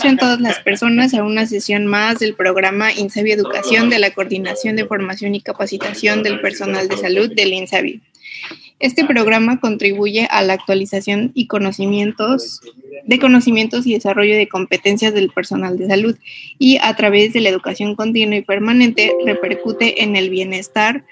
Sean todas las personas a una sesión más del programa INSABI Educación de la Coordinación de Formación y Capacitación del Personal de Salud del INSABI. Este programa contribuye a la actualización y conocimientos y desarrollo de competencias del personal de salud y a través de la educación continua y permanente repercute en el bienestar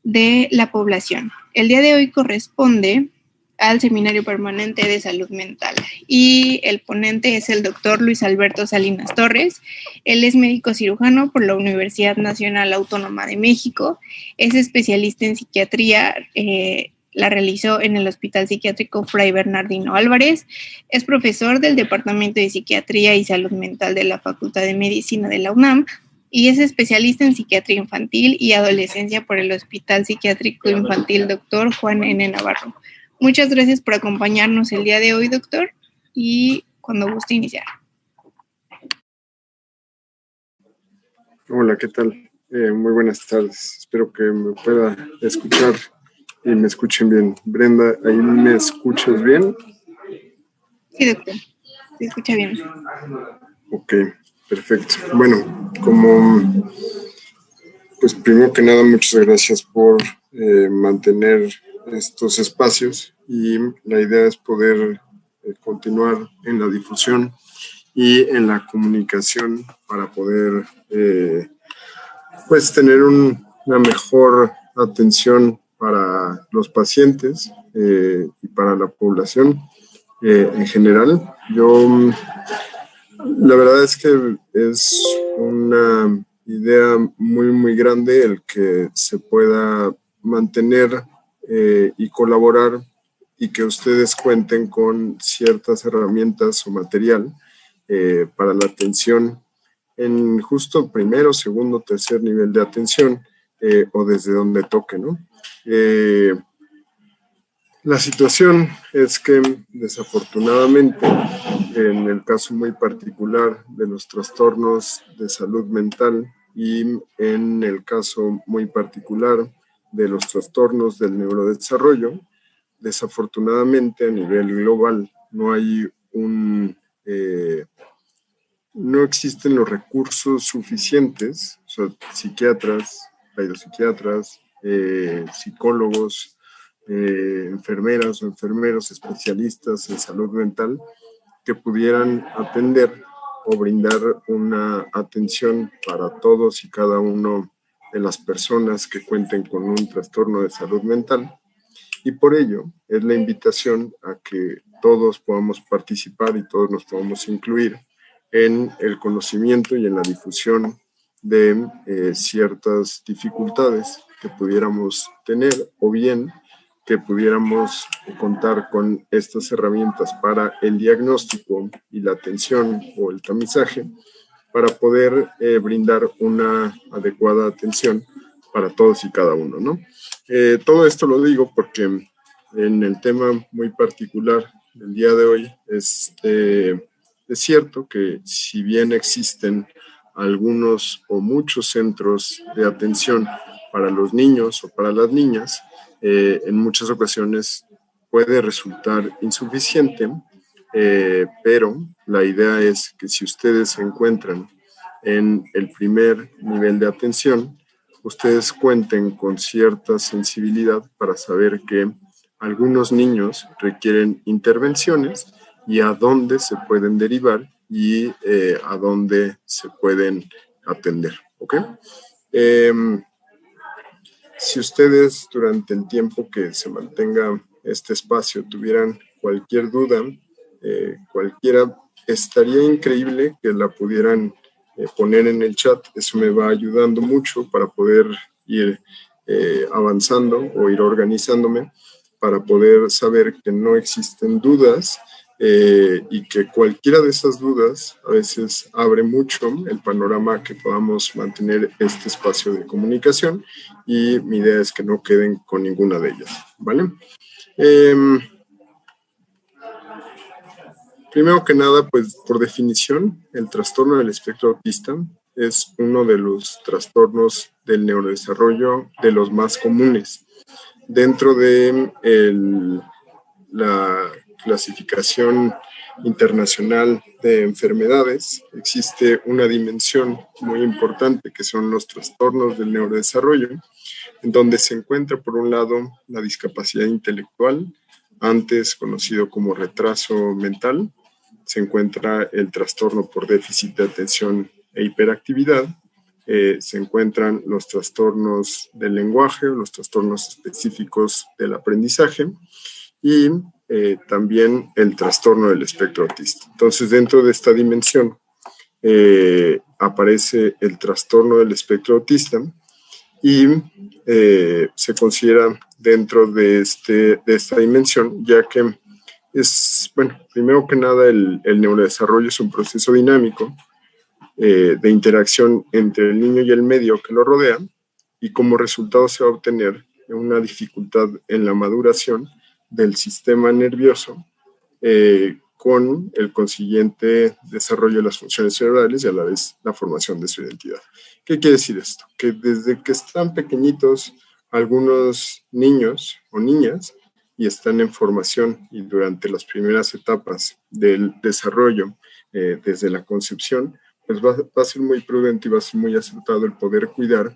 de la población. El día de hoy corresponde al Seminario Permanente de Salud Mental y el ponente es el doctor Luis Alberto Salinas Torres. Él es médico cirujano por la Universidad Nacional Autónoma de México, es especialista en psiquiatría, la realizó en el Hospital Psiquiátrico Fray Bernardino Álvarez, es profesor del Departamento de Psiquiatría y Salud Mental de la Facultad de Medicina de la UNAM y es especialista en psiquiatría infantil y adolescencia por el Hospital Psiquiátrico Infantil Dr. Juan N. Navarro. Muchas gracias por acompañarnos el día de hoy, doctor, y cuando guste iniciar. Hola, ¿qué tal? Muy buenas tardes. Espero que me pueda escuchar y me escuchen bien. Brenda, ¿ahí me escuchas bien? Sí, doctor. Se escucha bien. Ok, perfecto. Bueno, pues primero que nada, muchas gracias por mantener estos espacios y la idea es poder continuar en la difusión y en la comunicación para poder pues tener una mejor atención para los pacientes y para la población en general. La verdad es que es una idea muy, muy grande el que se pueda mantener y colaborar y que ustedes cuenten con ciertas herramientas o material para la atención en justo primero, segundo, tercer nivel de atención o desde donde toque, ¿no? La situación es que desafortunadamente en el caso muy particular de los trastornos de salud mental y en el caso muy particular de los trastornos del neurodesarrollo, desafortunadamente a nivel global no existen los recursos suficientes, o sea, psiquiatras, psiquiatras, psicólogos, enfermeras o enfermeros especialistas en salud mental que pudieran atender o brindar una atención para todos y cada uno de las personas que cuenten con un trastorno de salud mental. Y por ello es la invitación a que todos podamos participar y todos nos podamos incluir en el conocimiento y en la difusión de ciertas dificultades que pudiéramos tener o bien que pudiéramos contar con estas herramientas para el diagnóstico y la atención o el tamizaje para poder brindar una adecuada atención para todos y cada uno, ¿no? Todo esto lo digo porque en el tema muy particular del día de hoy es cierto que si bien existen algunos o muchos centros de atención para los niños o para las niñas, en muchas ocasiones puede resultar insuficiente, pero la idea es que si ustedes se encuentran en el primer nivel de atención, ustedes cuenten con cierta sensibilidad para saber que algunos niños requieren intervenciones y a dónde se pueden derivar y a dónde se pueden atender, ¿ok? Si ustedes durante el tiempo que se mantenga este espacio tuvieran cualquier duda, cualquiera, estaría increíble que la pudieran poner en el chat. Eso me va ayudando mucho para poder ir avanzando o ir organizándome para poder saber que no existen dudas y que cualquiera de esas dudas a veces abre mucho el panorama que podamos mantener este espacio de comunicación y mi idea es que no queden con ninguna de ellas, ¿vale? Primero que nada, pues por definición, el trastorno del espectro autista es uno de los trastornos del neurodesarrollo de los más comunes. Dentro de la clasificación internacional de enfermedades, existe una dimensión muy importante que son los trastornos del neurodesarrollo, en donde se encuentra por un lado la discapacidad intelectual, antes conocido como retraso mental, se encuentra el trastorno por déficit de atención e hiperactividad, se encuentran los trastornos del lenguaje, los trastornos específicos del aprendizaje y también el trastorno del espectro autista. Entonces, dentro de esta dimensión aparece el trastorno del espectro autista y se considera dentro de esta dimensión, ya que es, bueno, primero que nada el neurodesarrollo es un proceso dinámico de interacción entre el niño y el medio que lo rodea, y como resultado se va a obtener una dificultad en la maduración del sistema nervioso con el consiguiente desarrollo de las funciones cerebrales y a la vez la formación de su identidad. ¿Qué quiere decir esto? Que desde que están pequeñitos algunos niños o niñas y están en formación y durante las primeras etapas del desarrollo desde la concepción, pues va a ser muy prudente y va a ser muy acertado el poder cuidar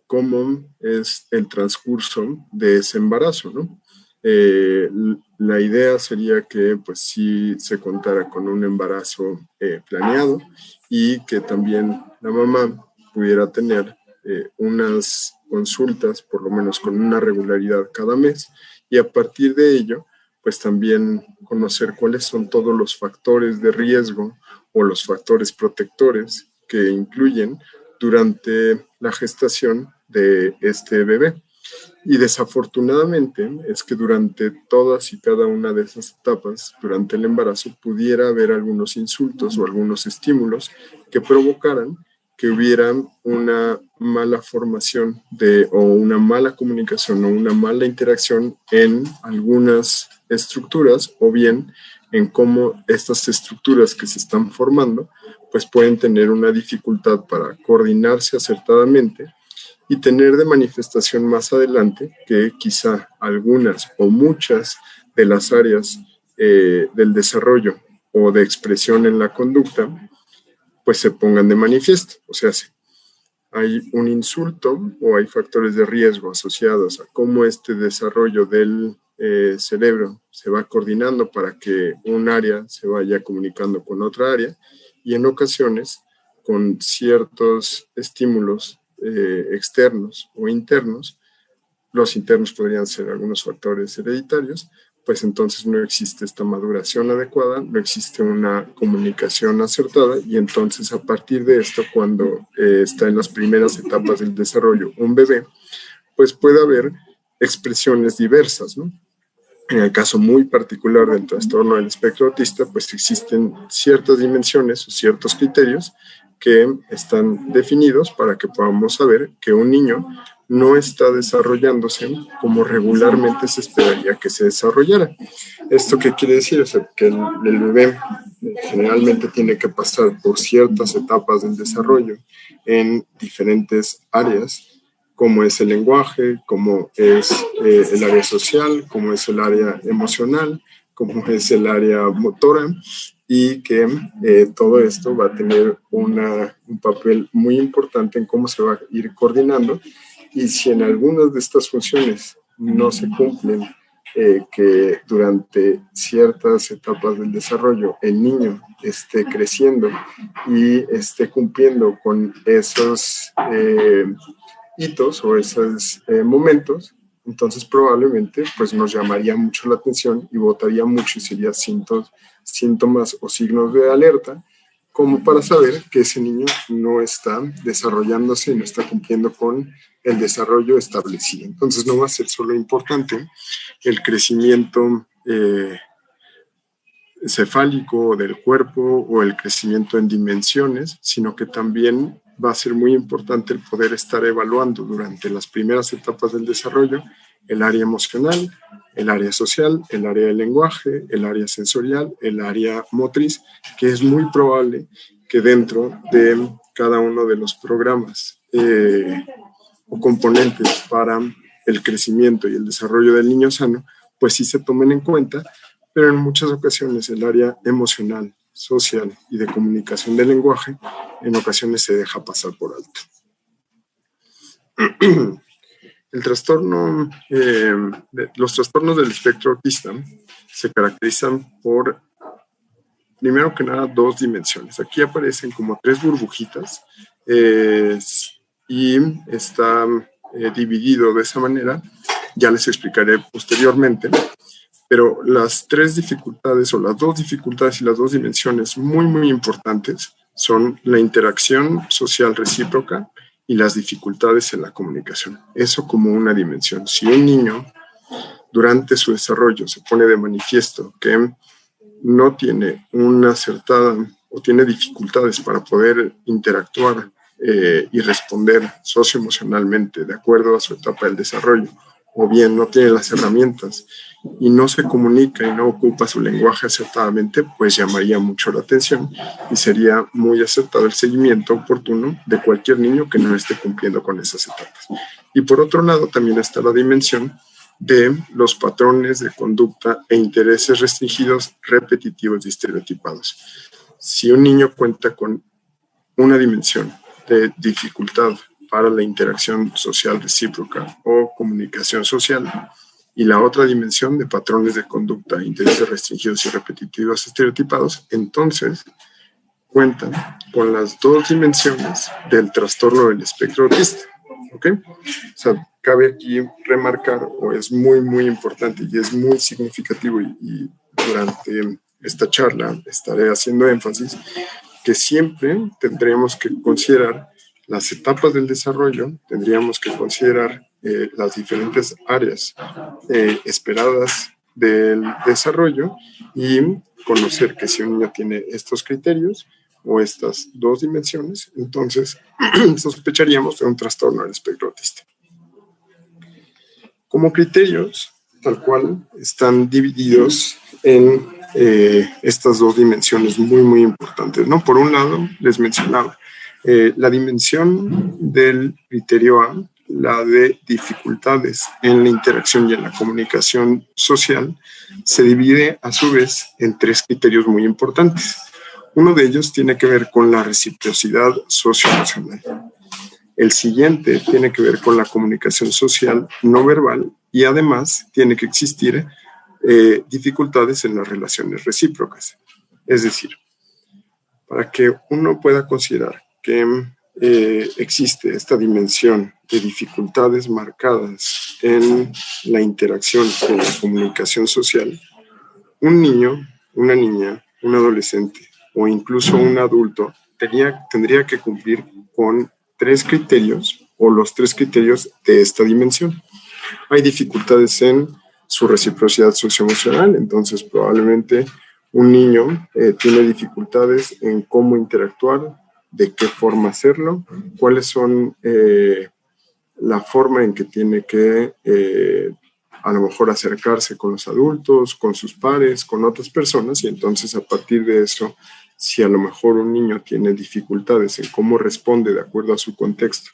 cómo es el transcurso de ese embarazo, ¿no? La idea sería que pues sí se contara con un embarazo planeado y que también la mamá pudiera tener unas consultas, por lo menos con una regularidad cada mes, y a partir de ello, pues también conocer cuáles son todos los factores de riesgo o los factores protectores que incluyen durante la gestación de este bebé. Y desafortunadamente es que durante todas y cada una de esas etapas, durante el embarazo, pudiera haber algunos insultos o algunos estímulos que provocaran que hubiera una mala formación o una mala comunicación o una mala interacción en algunas estructuras, o bien en cómo estas estructuras que se están formando pues pueden tener una dificultad para coordinarse acertadamente y tener de manifestación más adelante que quizá algunas o muchas de las áreas del desarrollo o de expresión en la conducta pues se pongan de manifiesto. O sea, si hay un insulto o hay factores de riesgo asociados a cómo este desarrollo del cerebro se va coordinando para que un área se vaya comunicando con otra área, y en ocasiones con ciertos estímulos externos o internos, los internos podrían ser algunos factores hereditarios, pues entonces no existe esta maduración adecuada, no existe una comunicación acertada, y entonces a partir de esto, cuando está en las primeras etapas del desarrollo un bebé, pues puede haber expresiones diversas, ¿no? En el caso muy particular del trastorno del espectro autista, pues existen ciertas dimensiones o ciertos criterios que están definidos para que podamos saber que un niño no está desarrollándose como regularmente se esperaría que se desarrollara. ¿Esto qué quiere decir? O sea, que el bebé generalmente tiene que pasar por ciertas etapas del desarrollo en diferentes áreas, como es el lenguaje, como es el área social, como es el área emocional, como es el área motora, y que todo esto va a tener un papel muy importante en cómo se va a ir coordinando, y si en algunas de estas funciones no se cumplen, que durante ciertas etapas del desarrollo el niño esté creciendo y esté cumpliendo con esos hitos o esos momentos, entonces probablemente pues nos llamaría mucho la atención y botaría mucho y sería síntomas o signos de alerta como para saber que ese niño no está desarrollándose y no está cumpliendo con el desarrollo establecido. Entonces no va a ser solo importante el crecimiento cefálico del cuerpo o el crecimiento en dimensiones, sino que también va a ser muy importante el poder estar evaluando durante las primeras etapas del desarrollo el área emocional, el área social, el área del lenguaje, el área sensorial, el área motriz, que es muy probable que dentro de cada uno de los programas o componentes para el crecimiento y el desarrollo del niño sano, pues sí se tomen en cuenta, pero en muchas ocasiones el área emocional, social y de comunicación del lenguaje en ocasiones se deja pasar por alto. Los trastornos del espectro autista se caracterizan por, primero que nada, dos dimensiones. Aquí aparecen como tres burbujitas y está dividido de esa manera. Ya les explicaré posteriormente. Pero las tres dificultades o las dos dificultades y las dos dimensiones muy importantes son la interacción social recíproca y las dificultades en la comunicación. Eso como una dimensión. Si un niño durante su desarrollo se pone de manifiesto que no tiene una acertada o tiene dificultades para poder interactuar y responder socioemocionalmente de acuerdo a su etapa del desarrollo, o bien no tiene las herramientas y no se comunica y no ocupa su lenguaje acertadamente, pues llamaría mucho la atención y sería muy acertado el seguimiento oportuno de cualquier niño que no esté cumpliendo con esas etapas. Y por otro lado, también está la dimensión de los patrones de conducta e intereses restringidos, repetitivos y estereotipados. Si un niño cuenta con una dimensión de dificultad para la interacción social recíproca o comunicación social, y la otra dimensión de patrones de conducta, intereses restringidos y repetitivos estereotipados, entonces cuentan con las dos dimensiones del trastorno del espectro autista. ¿Ok? O sea, cabe aquí remarcar, o es muy importante y es muy significativo, y durante esta charla estaré haciendo énfasis, que siempre tendremos que considerar las etapas del desarrollo, tendríamos que considerar las diferentes áreas esperadas del desarrollo y conocer que si un niño tiene estos criterios o estas dos dimensiones, entonces sospecharíamos de un trastorno del espectro autista. Como criterios, tal cual, están divididos en estas dos dimensiones muy importantes, ¿no? Por un lado, les mencionaba la dimensión del criterio A, la de dificultades en la interacción y en la comunicación social, se divide a su vez en tres criterios muy importantes. Uno de ellos tiene que ver con la reciprocidad socioemocional. El siguiente tiene que ver con la comunicación social no verbal y además tiene que existir dificultades en las relaciones recíprocas. Es decir, para que uno pueda considerar que existe esta dimensión de dificultades marcadas en la interacción, en la comunicación social, un niño, una niña, un adolescente o incluso un adulto tendría que cumplir con tres criterios o los tres criterios de esta dimensión. Hay dificultades en su reciprocidad socioemocional, entonces probablemente un niño tiene dificultades en cómo interactuar, de qué forma hacerlo, cuáles son la forma en que tiene que a lo mejor acercarse con los adultos, con sus pares, con otras personas, y entonces a partir de eso, si a lo mejor un niño tiene dificultades en cómo responde de acuerdo a su contexto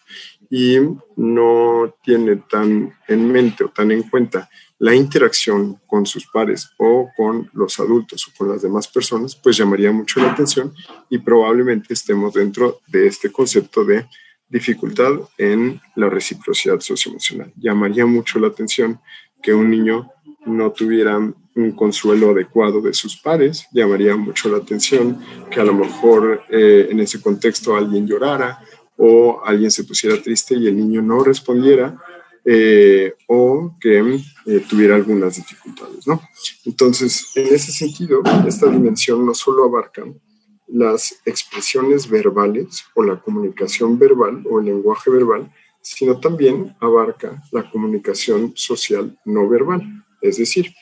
y no tiene tan en mente o tan en cuenta la interacción con sus pares o con los adultos o con las demás personas, pues llamaría mucho la atención y probablemente estemos dentro de este concepto de dificultad en la reciprocidad socioemocional. Llamaría mucho la atención que un niño no tuviera un consuelo adecuado de sus pares, llamaría mucho la atención que a lo mejor en ese contexto alguien llorara o alguien se pusiera triste y el niño no respondiera o que tuviera algunas dificultades, ¿no? Entonces, en ese sentido, esta dimensión no solo abarca las expresiones verbales o la comunicación verbal o el lenguaje verbal, sino también abarca la comunicación social no verbal. Es decir,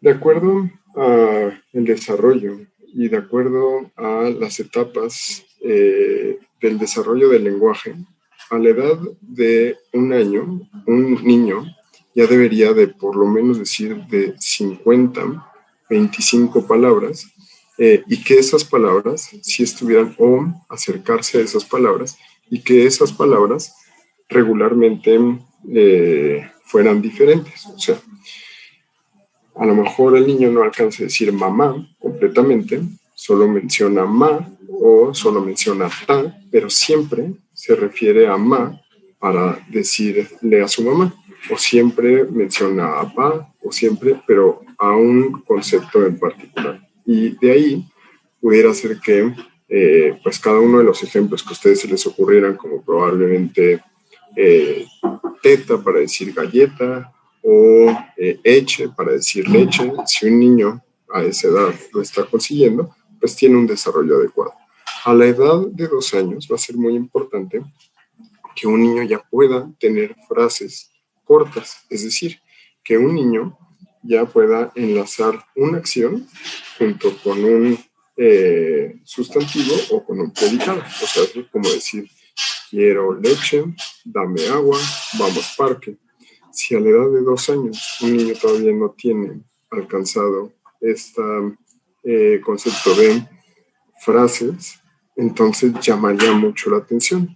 de acuerdo al desarrollo y de acuerdo a las etapas del desarrollo del lenguaje, a la edad de 1 año, un niño ya debería de por lo menos decir de 50, 25 palabras, y que esas palabras sí estuvieran, o acercarse a esas palabras, y que esas palabras regularmente fueran diferentes. O sea, a lo mejor el niño no alcanza a decir mamá completamente, solo menciona ma o solo menciona ta, pero siempre se refiere a ma para decirle a su mamá, o siempre menciona a pa, o siempre, pero a un concepto en particular. Y de ahí pudiera ser que pues cada uno de los ejemplos que a ustedes se les ocurrieran, como probablemente teta para decir galleta o eche para decir leche, si un niño a esa edad lo está consiguiendo, pues tiene un desarrollo adecuado. A la edad de 2 años va a ser muy importante que un niño ya pueda tener frases cortas, es decir, que un niño ya pueda enlazar una acción junto con un sustantivo o con un predicado. O sea, es como decir, quiero leche, dame agua, vamos parque. Si a la edad de 2 años un niño todavía no tiene alcanzado este concepto de frases, entonces llamaría mucho la atención.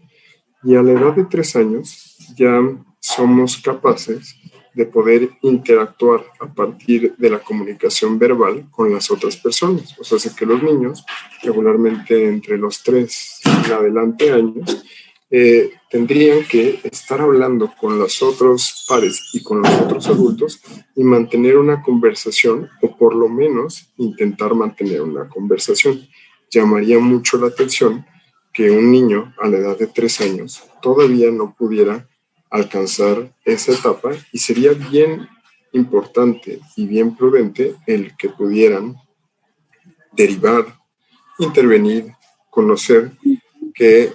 Y a la edad de 3 años ya somos capaces de poder interactuar a partir de la comunicación verbal con las otras personas. O sea, hace que los niños, regularmente entre los 3 en adelante años, tendrían que estar hablando con los otros pares y con los otros adultos y mantener una conversación, o por lo menos intentar mantener una conversación. Llamaría mucho la atención que un niño a la edad de 3 años todavía no pudiera alcanzar esa etapa, y sería bien importante y bien prudente el que pudieran derivar, intervenir, conocer que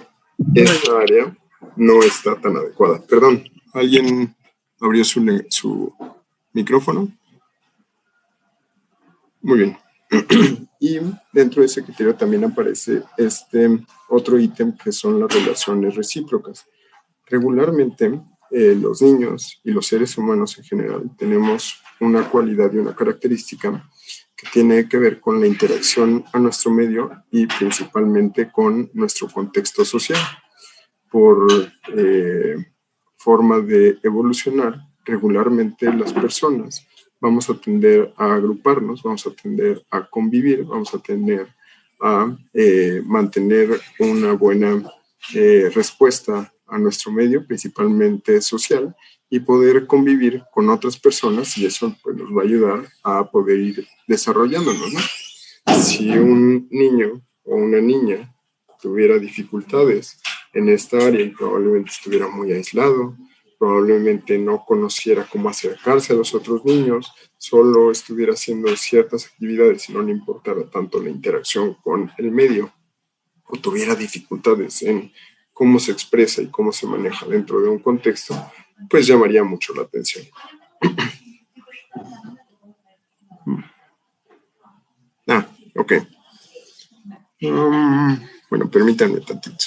esta área no está tan adecuada. Perdón, ¿alguien abrió su micrófono? Muy bien. Y dentro de ese criterio también aparece este otro ítem que son las relaciones recíprocas. Regularmente los niños y los seres humanos en general tenemos una cualidad y una característica que tiene que ver con la interacción a nuestro medio y principalmente con nuestro contexto social. Por forma de evolucionar, regularmente las personas vamos a tender a agruparnos, vamos a tender a convivir, vamos a tender a mantener una buena respuesta a nuestro medio, principalmente social, y poder convivir con otras personas, y eso pues, nos va a ayudar a poder ir desarrollándonos, ¿no? Si un niño o una niña tuviera dificultades en esta área y probablemente estuviera muy aislado, probablemente no conociera cómo acercarse a los otros niños, solo estuviera haciendo ciertas actividades y no le importara tanto la interacción con el medio, o tuviera dificultades en cómo se expresa y cómo se maneja dentro de un contexto, pues llamaría mucho la atención. Ok. Bueno, permítanme tantito.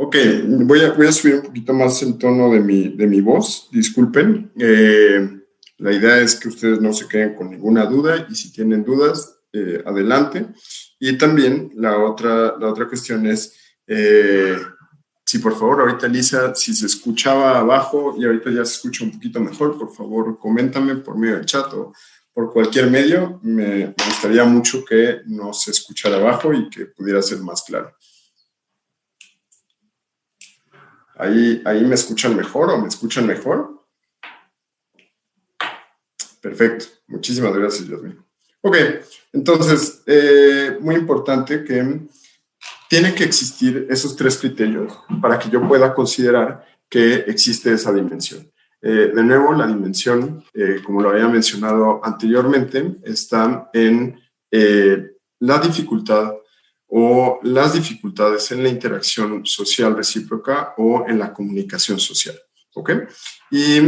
Ok, voy a subir un poquito más el tono de mi voz, disculpen. La idea es que ustedes no se queden con ninguna duda, y si tienen dudas, adelante. Y también la otra cuestión es, si por favor, ahorita Lisa, si se escuchaba abajo y ahorita ya se escucha un poquito mejor, por favor, coméntame por medio del chat o por cualquier medio. Me gustaría mucho que no se escuchara abajo y que pudiera ser más claro. ¿Ahí me escuchan mejor o me escuchan mejor? Perfecto. Muchísimas gracias, Yasmin. Ok, entonces, muy importante que tienen que existir esos 3 criterios para que yo pueda considerar que existe esa dimensión. De nuevo, la dimensión, como lo había mencionado anteriormente, está en la dificultad o las dificultades en la interacción social recíproca o en la comunicación social, ¿ok? Y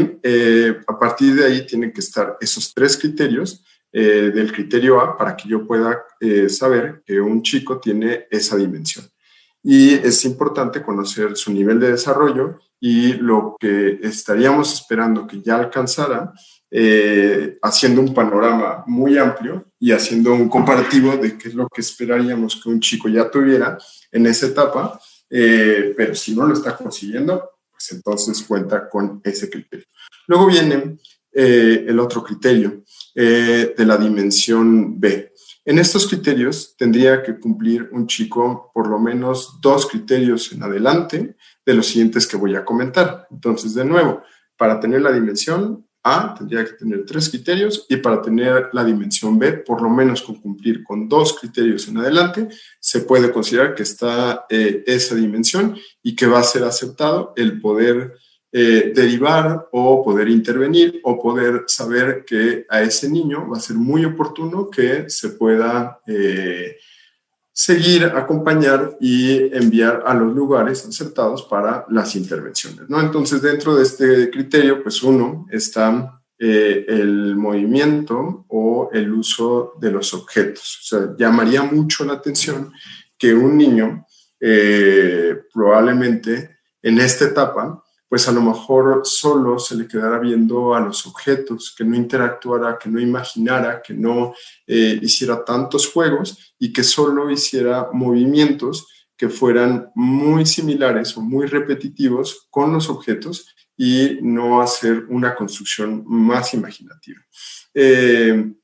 a partir de ahí tienen que estar esos 3 criterios del criterio A para que yo pueda saber que un chico tiene esa dimensión. Y es importante conocer su nivel de desarrollo y lo que estaríamos esperando que ya alcanzara, haciendo un panorama muy amplio y haciendo un comparativo de qué es lo que esperaríamos que un chico ya tuviera en esa etapa, pero si no lo está consiguiendo, pues entonces cuenta con ese criterio. Luego viene el otro criterio de la dimensión B. En estos criterios tendría que cumplir un chico por lo menos 2 criterios en adelante de los siguientes que voy a comentar. Entonces, de nuevo, para tener la dimensión A tendría que tener 3 criterios y para tener la dimensión B, por lo menos con cumplir con 2 criterios en adelante, se puede considerar que está esa dimensión y que va a ser aceptado el poder derivar o poder intervenir o poder saber que a ese niño va a ser muy oportuno que se pueda seguir, acompañar y enviar a los lugares acertados para las intervenciones, ¿no? Entonces, dentro de este criterio, pues uno está el movimiento o el uso de los objetos. O sea, llamaría mucho la atención que un niño probablemente en esta etapa pues a lo mejor solo se le quedara viendo a los objetos, que no interactuara, que no imaginara, que no hiciera tantos juegos y que solo hiciera movimientos que fueran muy similares o muy repetitivos con los objetos y no hacer una construcción más imaginativa.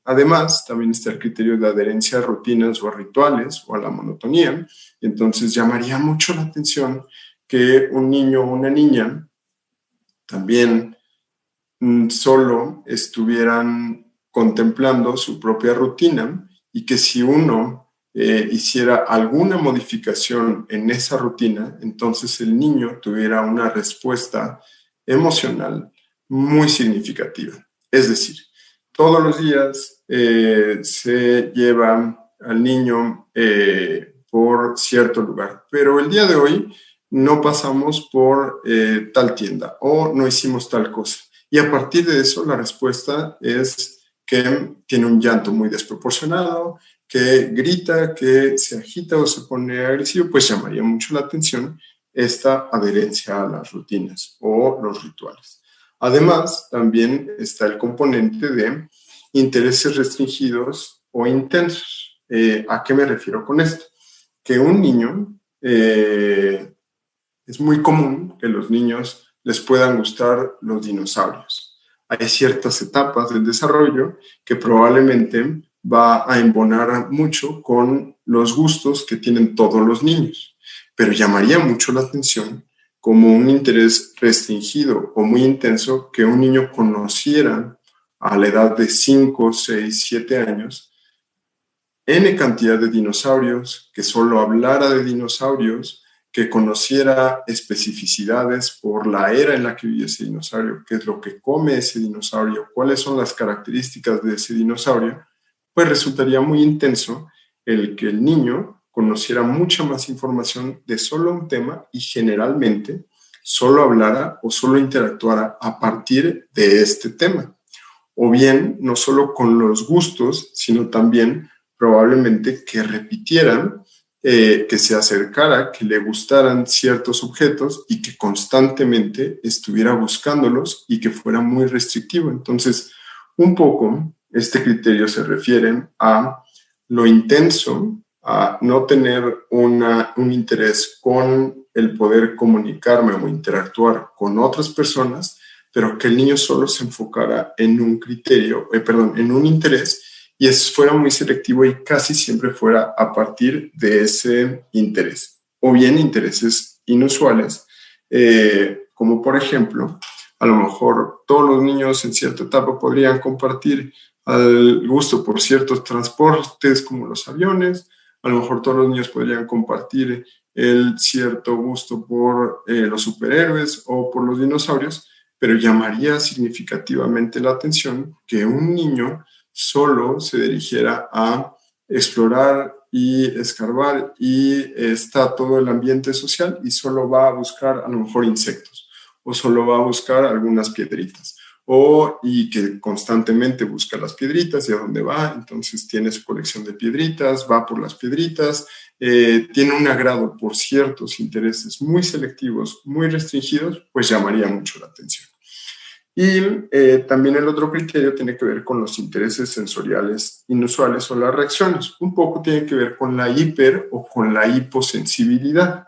Además, también está el criterio de adherencia a rutinas o a rituales o a la monotonía. Entonces, llamaría mucho la atención que un niño o una niña también solo estuvieran contemplando su propia rutina y que si uno hiciera alguna modificación en esa rutina, entonces el niño tuviera una respuesta emocional muy significativa. Es decir, todos los días se lleva al niño por cierto lugar, pero el día de hoy no pasamos por tal tienda o no hicimos tal cosa. Y a partir de eso, la respuesta es que tiene un llanto muy desproporcionado, que grita, que se agita o se pone agresivo, pues llamaría mucho la atención esta adherencia a las rutinas o los rituales. Además, también está el componente de intereses restringidos o intensos. ¿A qué me refiero con esto? Que un niño... es muy común que a los niños les puedan gustar los dinosaurios. Hay ciertas etapas del desarrollo que probablemente va a embonar mucho con los gustos que tienen todos los niños, pero llamaría mucho la atención como un interés restringido o muy intenso que un niño conociera a la edad de 5, 6, 7 años N cantidad de dinosaurios, que solo hablara de dinosaurios, que conociera especificidades por la era en la que vive ese dinosaurio, qué es lo que come ese dinosaurio, cuáles son las características de ese dinosaurio, pues resultaría muy intenso el que el niño conociera mucha más información de solo un tema y generalmente solo hablara o solo interactuara a partir de este tema. O bien, no solo con los gustos, sino también probablemente que repitieran, que se acercara, que le gustaran ciertos objetos y que constantemente estuviera buscándolos y que fuera muy restrictivo. Entonces, un poco este criterio se refiere a lo intenso, a no tener un interés con el poder comunicarme o interactuar con otras personas, pero que el niño solo se enfocara en un criterio, en un interés, y eso fuera muy selectivo y casi siempre fuera a partir de ese interés, o bien intereses inusuales, como por ejemplo, a lo mejor todos los niños en cierta etapa podrían compartir el gusto por ciertos transportes como los aviones, a lo mejor todos los niños podrían compartir el cierto gusto por los superhéroes o por los dinosaurios, pero llamaría significativamente la atención que un niño solo se dirigiera a explorar y escarbar y está todo el ambiente social y solo va a buscar a lo mejor insectos o solo va a buscar algunas piedritas y que constantemente busca las piedritas y a dónde va, entonces tiene su colección de piedritas, va por las piedritas, tiene un agrado por ciertos intereses muy selectivos, muy restringidos, pues llamaría mucho la atención. Y también el otro criterio tiene que ver con los intereses sensoriales inusuales o las reacciones. Un poco tiene que ver con la hiper o con la hiposensibilidad.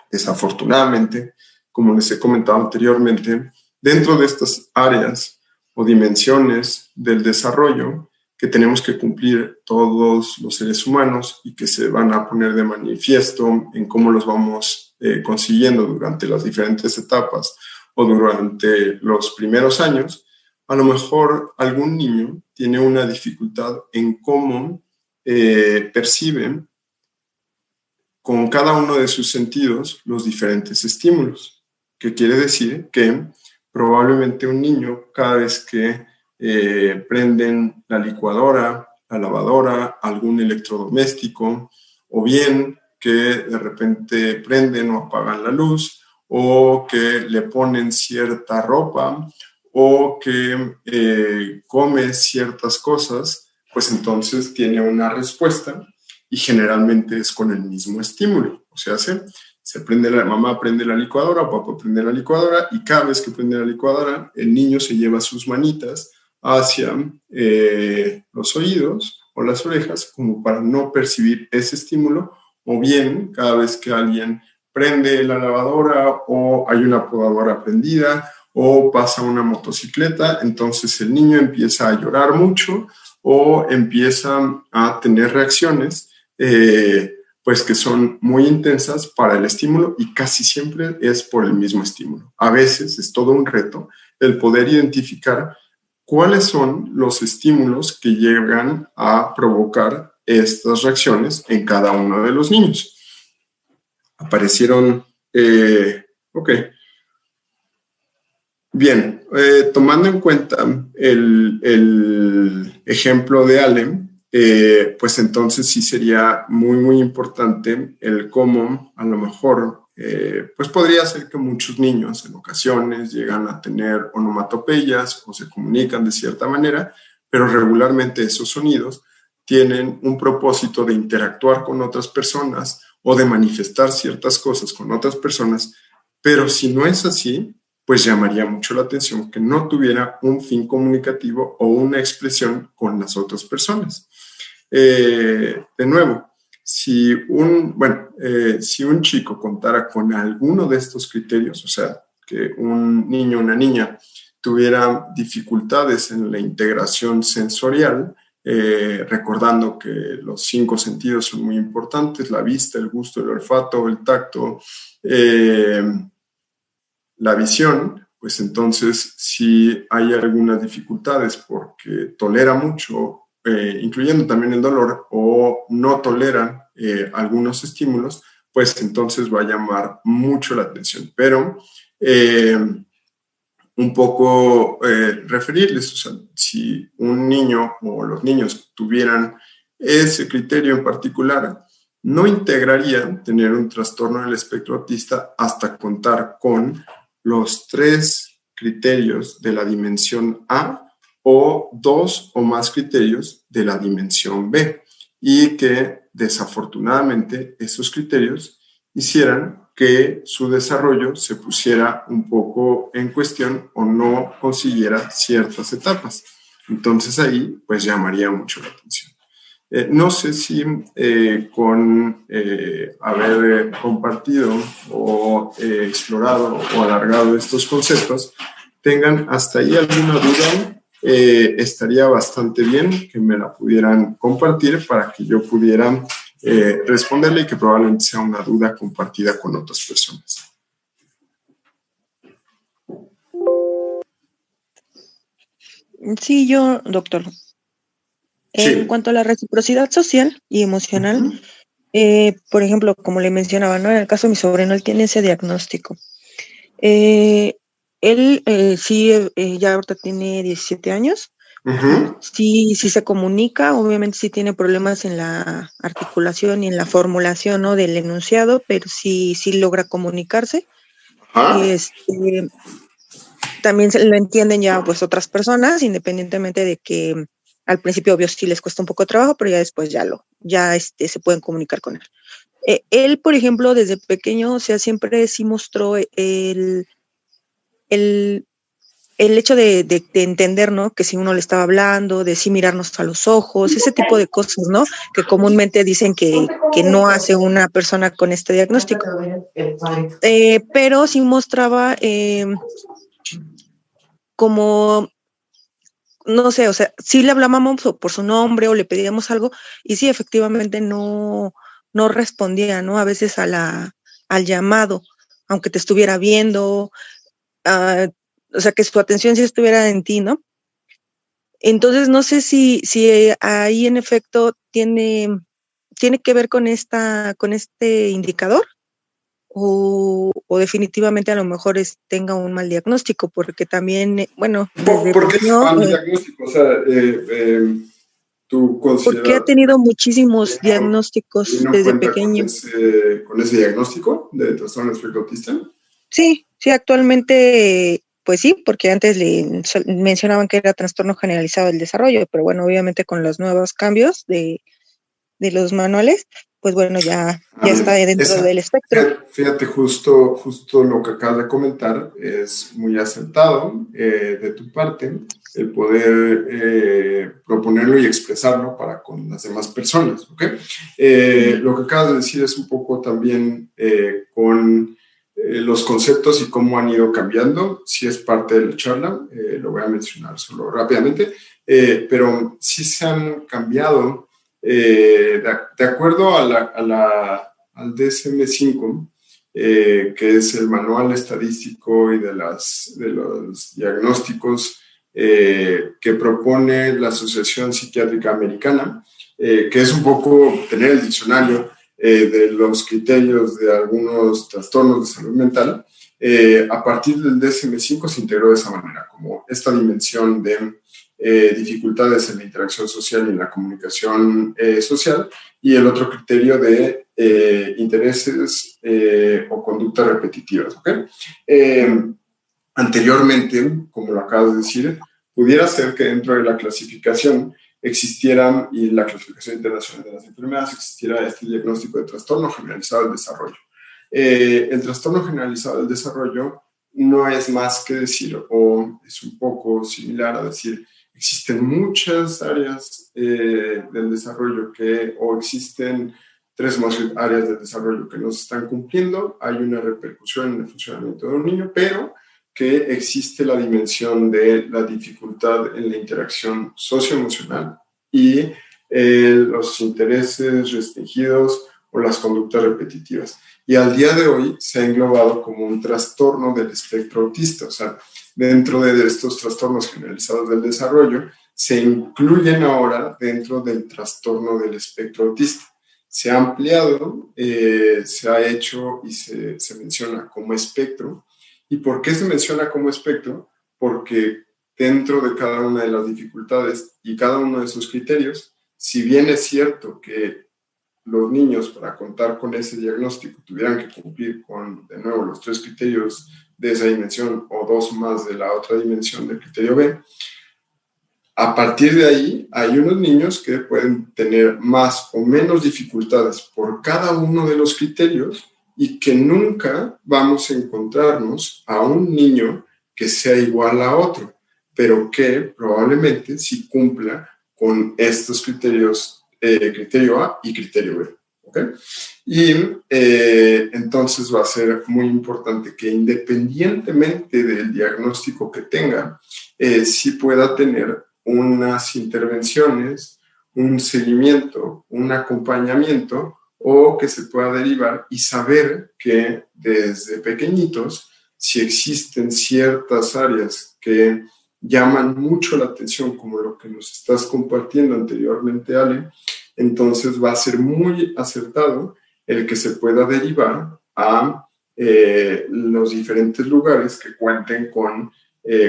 Desafortunadamente, como les he comentado anteriormente, dentro de estas áreas o dimensiones del desarrollo que tenemos que cumplir todos los seres humanos y que se van a poner de manifiesto en cómo los vamos consiguiendo durante las diferentes etapas o durante los primeros años, a lo mejor algún niño tiene una dificultad en cómo percibe con cada uno de sus sentidos los diferentes estímulos, que quiere decir que probablemente un niño cada vez que prenden la licuadora, la lavadora, algún electrodoméstico, o bien que de repente prenden o apagan la luz, o que le ponen cierta ropa, o que come ciertas cosas, pues entonces tiene una respuesta y generalmente es con el mismo estímulo. O sea, se prende mamá prende la licuadora, papá prende la licuadora, y cada vez que prende la licuadora, el niño se lleva sus manitas hacia los oídos o las orejas como para no percibir ese estímulo, o bien cada vez que alguien prende la lavadora o hay una podadora prendida o pasa una motocicleta, entonces el niño empieza a llorar mucho o empieza a tener reacciones pues que son muy intensas para el estímulo, y casi siempre es por el mismo estímulo. A veces es todo un reto el poder identificar cuáles son los estímulos que llegan a provocar estas reacciones en cada uno de los niños. Aparecieron, ok. Bien, tomando en cuenta el ejemplo de Ale, pues entonces sí sería muy, muy importante el cómo a lo mejor, pues podría ser que muchos niños en ocasiones llegan a tener onomatopeyas o se comunican de cierta manera, pero regularmente esos sonidos tienen un propósito de interactuar con otras personas o de manifestar ciertas cosas con otras personas, pero si no es así, pues llamaría mucho la atención que no tuviera un fin comunicativo o una expresión con las otras personas. De nuevo, si un chico contara con alguno de estos criterios, o sea, que un niño o una niña tuviera dificultades en la integración sensorial, recordando que los 5 sentidos son muy importantes: la vista, el gusto, el olfato, el tacto, la visión, pues entonces si hay algunas dificultades porque tolera mucho, incluyendo también el dolor, o no tolera algunos estímulos, pues entonces va a llamar mucho la atención. Pero un poco referirles, o sea, si un niño o los niños tuvieran ese criterio en particular, no integrarían tener un trastorno del espectro autista hasta contar con los 3 criterios de la dimensión A o 2 o más criterios de la dimensión B, y que desafortunadamente esos criterios hicieran que su desarrollo se pusiera un poco en cuestión o no consiguiera ciertas etapas. Entonces ahí pues llamaría mucho la atención. No sé si con haber compartido o explorado o alargado estos conceptos tengan hasta ahí alguna duda. Estaría bastante bien que me la pudieran compartir para que yo pudiera responderle, y que probablemente sea una duda compartida con otras personas. Sí, yo, doctor. En cuanto a la reciprocidad social y emocional, por ejemplo, como le mencionaba, ¿no? En el caso de mi sobrino, él tiene ese diagnóstico. Él sí, ya ahorita tiene 17 años. Sí se comunica, obviamente sí tiene problemas en la articulación y en la formulación, ¿no?, del enunciado, pero sí logra comunicarse. también lo entienden ya pues otras personas, independientemente de que al principio obvio sí les cuesta un poco de trabajo, pero ya después se pueden comunicar con él. Él, por ejemplo, desde pequeño, o sea, siempre sí mostró el hecho de entender, ¿no? Que si uno le estaba hablando, de sí mirarnos a los ojos, ese tipo de cosas, ¿no? Que comúnmente dicen que no hace una persona con este diagnóstico. Pero sí mostraba como, no sé, o sea, sí le hablábamos por su nombre o le pedíamos algo y sí, efectivamente no respondía, ¿no? A veces al llamado, aunque te estuviera viendo, o sea, que su atención sí estuviera en ti, ¿no? Entonces, no sé si ahí en efecto tiene que ver con este indicador o definitivamente a lo mejor tenga un mal diagnóstico, porque también, bueno, desde ¿Por qué es pequeño, mal diagnóstico? O sea, ¿tú porque ha consideras tenido muchísimos diagnósticos no desde cuenta pequeño. con ese diagnóstico de trastorno del espectro autista? Sí, actualmente, pues sí, porque antes mencionaban que era trastorno generalizado del desarrollo, pero bueno, obviamente con los nuevos cambios de los manuales, pues bueno, ya está dentro del espectro. Fíjate, justo lo que acabas de comentar es muy acertado de tu parte, el poder proponerlo y expresarlo para con las demás personas, ¿ok? Lo que acabas de decir es un poco también con los conceptos y cómo han ido cambiando. Sí es parte de la charla, lo voy a mencionar solo rápidamente, pero sí se han cambiado de acuerdo al DSM-5, que es el manual estadístico y de los diagnósticos que propone la Asociación Psiquiátrica Americana, que es un poco tener el diccionario de los criterios de algunos trastornos de salud mental. A partir del DSM-5 se integró de esa manera, como esta dimensión de dificultades en la interacción social y en la comunicación social, y el otro criterio de intereses o conductas repetitivas. ¿Okay? Anteriormente, como lo acabas de decir, pudiera ser que dentro de la clasificación existieran, y la clasificación internacional de las enfermedades, existiera este diagnóstico de trastorno generalizado del desarrollo. El trastorno generalizado del desarrollo no es más que decir, o es un poco similar a decir, existen muchas áreas del desarrollo o existen 3 más áreas del desarrollo que no se están cumpliendo, hay una repercusión en el funcionamiento de un niño, pero que existe la dimensión de la dificultad en la interacción socioemocional y los intereses restringidos o las conductas repetitivas. Y al día de hoy se ha englobado como un trastorno del espectro autista, o sea, dentro de estos trastornos generalizados del desarrollo, se incluyen ahora dentro del trastorno del espectro autista. Se ha ampliado, se ha hecho y se menciona como espectro. ¿Y por qué se menciona como espectro? Porque dentro de cada una de las dificultades y cada uno de esos criterios, si bien es cierto que los niños, para contar con ese diagnóstico, tuvieran que cumplir con, de nuevo, los 3 criterios de esa dimensión o 2 más de la otra dimensión del criterio B, a partir de ahí hay unos niños que pueden tener más o menos dificultades por cada uno de los criterios y que nunca vamos a encontrarnos a un niño que sea igual a otro, pero que probablemente sí cumpla con estos criterios, criterio A y criterio B. ¿Okay? Y entonces va a ser muy importante que independientemente del diagnóstico que tenga, sí pueda tener unas intervenciones, un seguimiento, un acompañamiento, o que se pueda derivar y saber que desde pequeñitos, si existen ciertas áreas que llaman mucho la atención, como lo que nos estás compartiendo anteriormente, Ale, entonces va a ser muy acertado el que se pueda derivar a los diferentes lugares que cuenten con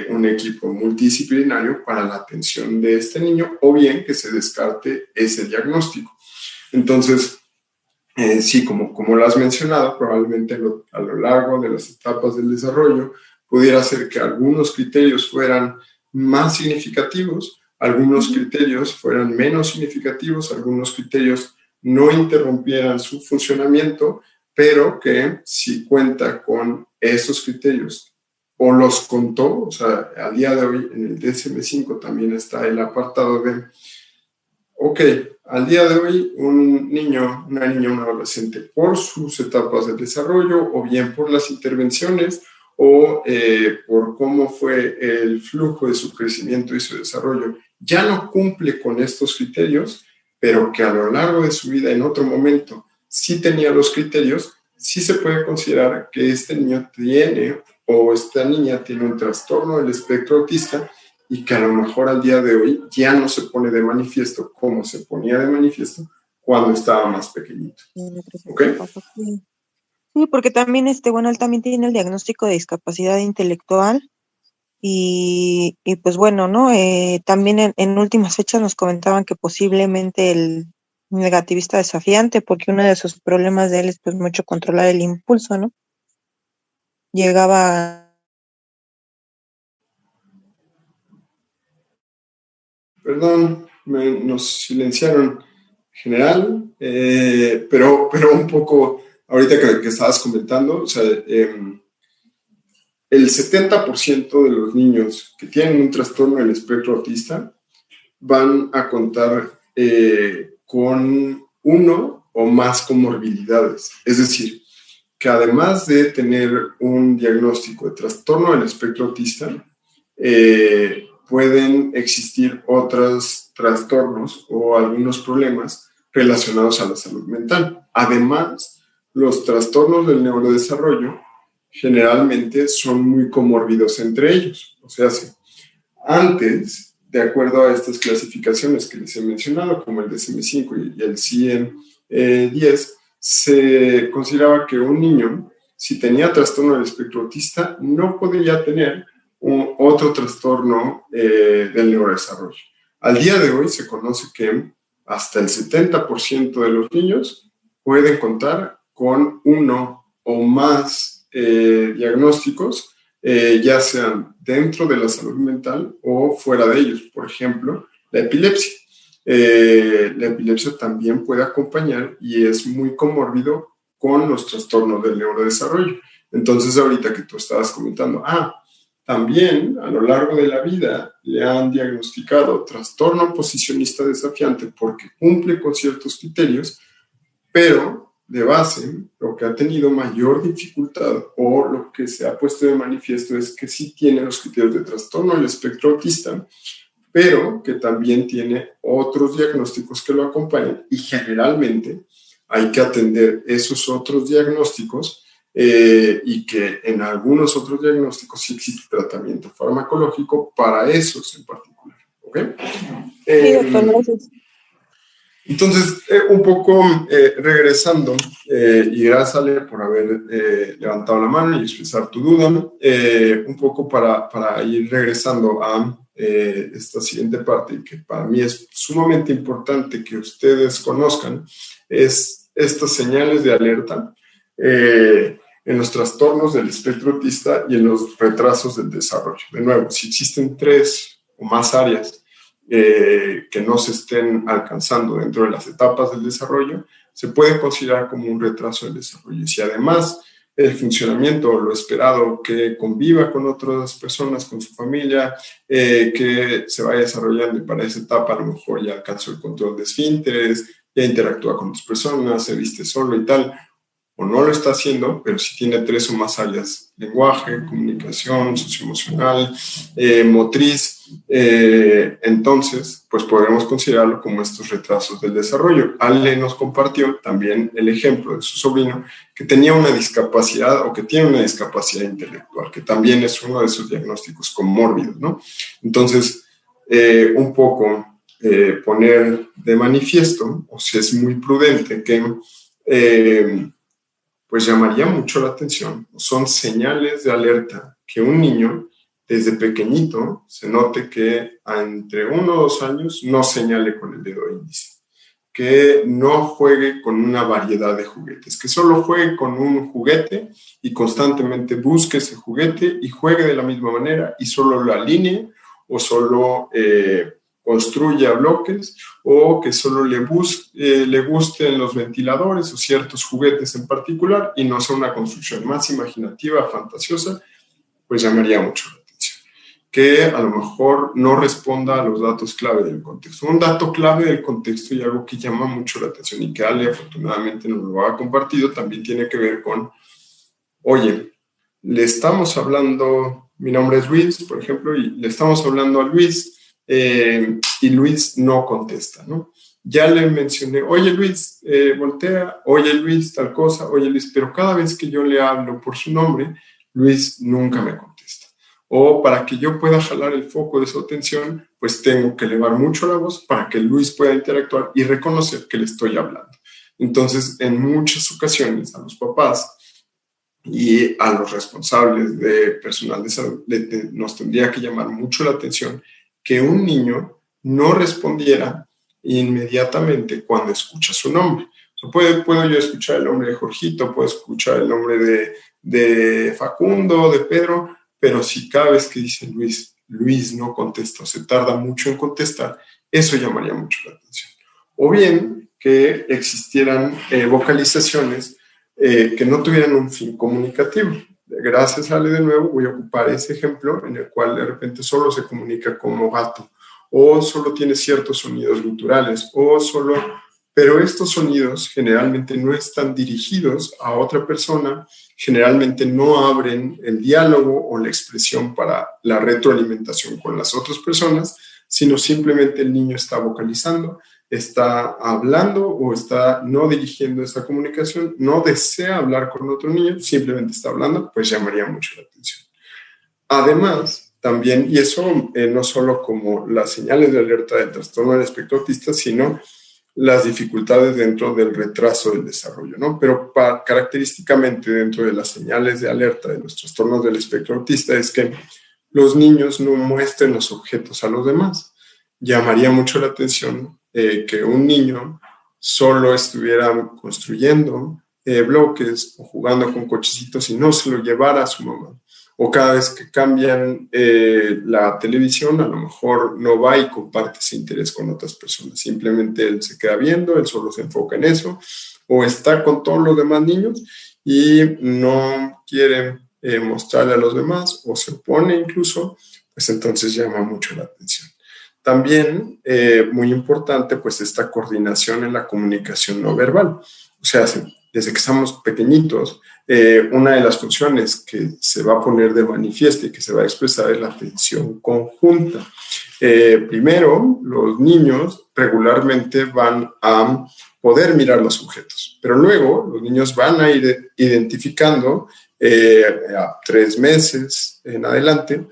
un equipo multidisciplinario para la atención de este niño, o bien que se descarte ese diagnóstico. Entonces, sí, como lo has mencionado, probablemente a lo largo de las etapas del desarrollo pudiera ser que algunos criterios fueran más significativos, algunos criterios fueran menos significativos, algunos criterios no interrumpieran su funcionamiento, pero que si cuenta con esos criterios o los contó, o sea, al día de hoy en el DSM-5 también está el apartado de, ok, al día de hoy un niño, una niña, un adolescente, por sus etapas de desarrollo o bien por las intervenciones o por cómo fue el flujo de su crecimiento y su desarrollo, ya no cumple con estos criterios, pero que a lo largo de su vida en otro momento sí tenía los criterios, sí se puede considerar que este niño tiene o esta niña tiene un trastorno del espectro autista y que a lo mejor al día de hoy ya no se pone de manifiesto como se ponía de manifiesto cuando estaba más pequeñito. ¿Ok? Sí, porque también, bueno, él también tiene el diagnóstico de discapacidad intelectual y pues bueno, ¿no? También en últimas fechas nos comentaban que posiblemente el negativista desafiante, porque uno de sus problemas de él es pues mucho controlar el impulso, ¿no? Llegaba... Perdón, nos silenciaron general, pero un poco, ahorita que estabas comentando, o sea, el 70% de los niños que tienen un trastorno del espectro autista van a contar con uno o más comorbilidades. Es decir, que además de tener un diagnóstico de trastorno del espectro autista, pueden existir otros trastornos o algunos problemas relacionados a la salud mental. Además, los trastornos del neurodesarrollo generalmente son muy comórbidos entre ellos. O sea, antes, de acuerdo a estas clasificaciones que les he mencionado, como el DSM-5 y el CIEM-10, se consideraba que un niño, si tenía trastorno del espectro autista, no podía tener otro trastorno del neurodesarrollo. Al día de hoy se conoce que hasta el 70% de los niños pueden contar con uno o más diagnósticos, ya sean dentro de la salud mental o fuera de ellos. Por ejemplo, la epilepsia. La epilepsia también puede acompañar y es muy comórbido con los trastornos del neurodesarrollo. Entonces, ahorita que tú estabas comentando, también a lo largo de la vida le han diagnosticado trastorno posicionista desafiante porque cumple con ciertos criterios, pero de base lo que ha tenido mayor dificultad o lo que se ha puesto de manifiesto es que sí tiene los criterios de trastorno del espectro autista, pero que también tiene otros diagnósticos que lo acompañan y generalmente hay que atender esos otros diagnósticos y que en algunos otros diagnósticos sí existe tratamiento farmacológico para esos en particular. ¿Ok? Sí, doctor, gracias. Entonces, un poco regresando, y gracias Ale por haber levantado la mano y expresar tu duda, un poco para ir regresando a esta siguiente parte, que para mí es sumamente importante que ustedes conozcan, es estas señales de alerta en los trastornos del espectro autista y en los retrasos del desarrollo. De nuevo, si existen 3 o más áreas que no se estén alcanzando dentro de las etapas del desarrollo, se puede considerar como un retraso del desarrollo. Y si además el funcionamiento o lo esperado, que conviva con otras personas, con su familia, que se vaya desarrollando y para esa etapa a lo mejor ya alcanzó el control de esfínteres, ya interactúa con otras personas, se viste solo y tal, o no lo está haciendo, pero si tiene 3 o más áreas, lenguaje, comunicación, socioemocional, motriz, entonces, pues podremos considerarlo como estos retrasos del desarrollo. Ale nos compartió también el ejemplo de su sobrino que tenía una discapacidad o que tiene una discapacidad intelectual, que también es uno de sus diagnósticos comórbidos, ¿no? Entonces, un poco poner de manifiesto, o si es muy prudente, que pues llamaría mucho la atención, son señales de alerta que un niño desde pequeñito se note que entre 1 o 2 años no señale con el dedo índice. que no juegue con una variedad de juguetes, que solo juegue con un juguete y constantemente busque ese juguete y juegue de la misma manera y solo lo alinee o solo construya bloques, o que solo le gusten los ventiladores o ciertos juguetes en particular y no sea una construcción más imaginativa, fantasiosa, pues llamaría mucho la atención. Que a lo mejor no responda a los datos clave del contexto. Un dato clave del contexto y algo que llama mucho la atención y que Ale afortunadamente nos lo ha compartido también tiene que ver con, oye, le estamos hablando, mi nombre es Luis, por ejemplo, y le estamos hablando a Luis y Luis no contesta, ¿no? Ya le mencioné, oye Luis, voltea, oye Luis, tal cosa, oye Luis, pero cada vez que yo le hablo por su nombre, Luis nunca me contesta. O para que yo pueda jalar el foco de su atención, pues tengo que elevar mucho la voz para que Luis pueda interactuar y reconocer que le estoy hablando. Entonces, en muchas ocasiones a los papás y a los responsables de personal de salud nos tendría que llamar mucho la atención que un niño no respondiera inmediatamente cuando escucha su nombre. O sea, puedo yo escuchar el nombre de Jorgito, puedo escuchar el nombre de Facundo, de Pedro, pero si cada vez que dice Luis no contesta o se tarda mucho en contestar, eso llamaría mucho la atención. O bien que existieran vocalizaciones que no tuvieran un fin comunicativo. Gracias, Ale, de nuevo, voy a ocupar ese ejemplo en el cual de repente solo se comunica como gato, o solo tiene ciertos sonidos guturales, pero estos sonidos generalmente no están dirigidos a otra persona, generalmente no abren el diálogo o la expresión para la retroalimentación con las otras personas, sino simplemente el niño está vocalizando, está hablando o está no dirigiendo esa comunicación, no desea hablar con otro niño, simplemente está hablando, pues llamaría mucho la atención. Además, también, y eso no solo como las señales de alerta del trastorno del espectro autista, sino las dificultades dentro del retraso del desarrollo, ¿no? Pero característicamente dentro de las señales de alerta de los trastornos del espectro autista es que los niños no muestren los objetos a los demás. Llamaría mucho la atención que un niño solo estuviera construyendo bloques o jugando con cochecitos y no se lo llevara a su mamá. O cada vez que cambian la televisión, a lo mejor no va y comparte ese interés con otras personas. Simplemente él se queda viendo, él solo se enfoca en eso, o está con todos los demás niños y no quiere mostrarle a los demás, o se opone incluso, pues entonces llama mucho la atención. También, muy importante, pues esta coordinación en la comunicación no verbal. O sea, desde que estamos pequeñitos, una de las funciones que se va a poner de manifiesto y que se va a expresar es la atención conjunta. Primero, los niños regularmente van a poder mirar los objetos, pero luego los niños van a ir identificando a 3 meses en adelante,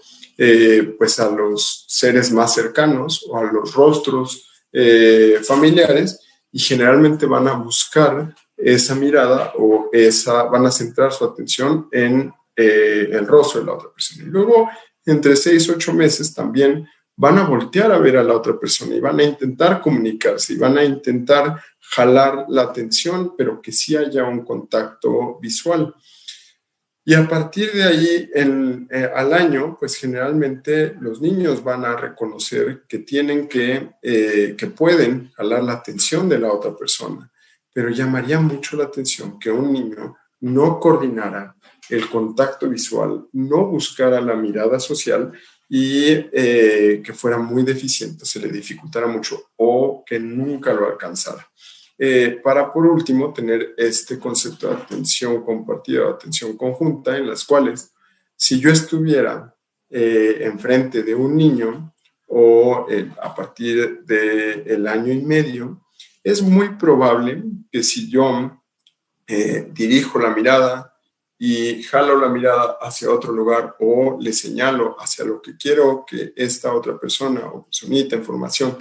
pues a los seres más cercanos o a los rostros familiares, y generalmente van a buscar esa mirada o van a centrar su atención en el rostro de la otra persona. Y luego, entre 6 y 8 meses, también van a voltear a ver a la otra persona y van a intentar comunicarse y van a intentar jalar la atención, pero que sí haya un contacto visual. Y a partir de ahí, al año, pues generalmente los niños van a reconocer que tienen que pueden jalar la atención de la otra persona, pero llamaría mucho la atención que un niño no coordinara el contacto visual, no buscara la mirada social y que fuera muy deficiente, se le dificultara mucho o que nunca lo alcanzara. Para, por último, tener este concepto de atención compartida o atención conjunta, en las cuales, si yo estuviera enfrente de un niño o a partir del año y medio, es muy probable que si yo dirijo la mirada y jalo la mirada hacia otro lugar o le señalo hacia lo que quiero que esta otra persona o personita en formación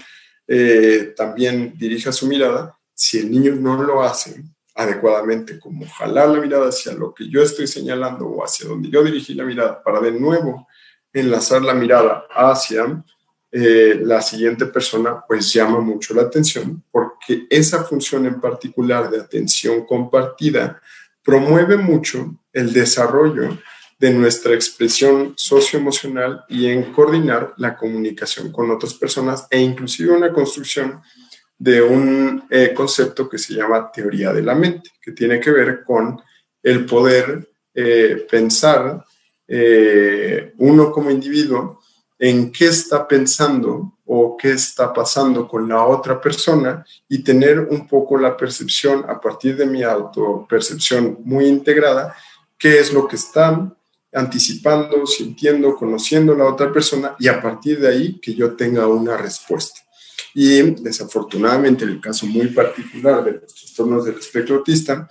también dirija su mirada, si el niño no lo hace adecuadamente, como jalar la mirada hacia lo que yo estoy señalando o hacia donde yo dirigí la mirada para de nuevo enlazar la mirada hacia la siguiente persona pues llama mucho la atención, porque esa función en particular de atención compartida promueve mucho el desarrollo de nuestra expresión socioemocional y en coordinar la comunicación con otras personas e inclusive una construcción de un concepto que se llama teoría de la mente, que tiene que ver con el poder pensar uno como individuo en qué está pensando o qué está pasando con la otra persona y tener un poco la percepción a partir de mi autopercepción muy integrada, qué es lo que está anticipando, sintiendo, conociendo la otra persona y a partir de ahí que yo tenga una respuesta. Y desafortunadamente, en el caso muy particular de los trastornos del espectro autista,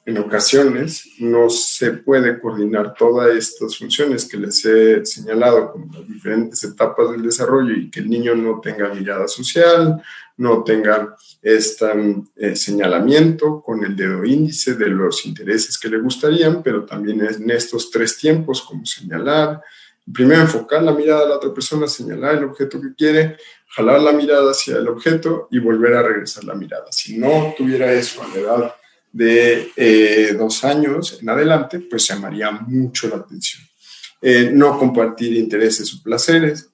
en ocasiones no se puede coordinar todas estas funciones que les he señalado como las diferentes etapas del desarrollo y que el niño no tenga mirada social, no tenga este señalamiento con el dedo índice de los intereses que le gustarían, pero también en estos 3 tiempos, como señalar, primero enfocar la mirada a la otra persona, señalar el objeto que quiere, jalar la mirada hacia el objeto y volver a regresar la mirada. Si no tuviera eso a la edad de 2 años en adelante, pues llamaría mucho la atención. No compartir intereses o placeres,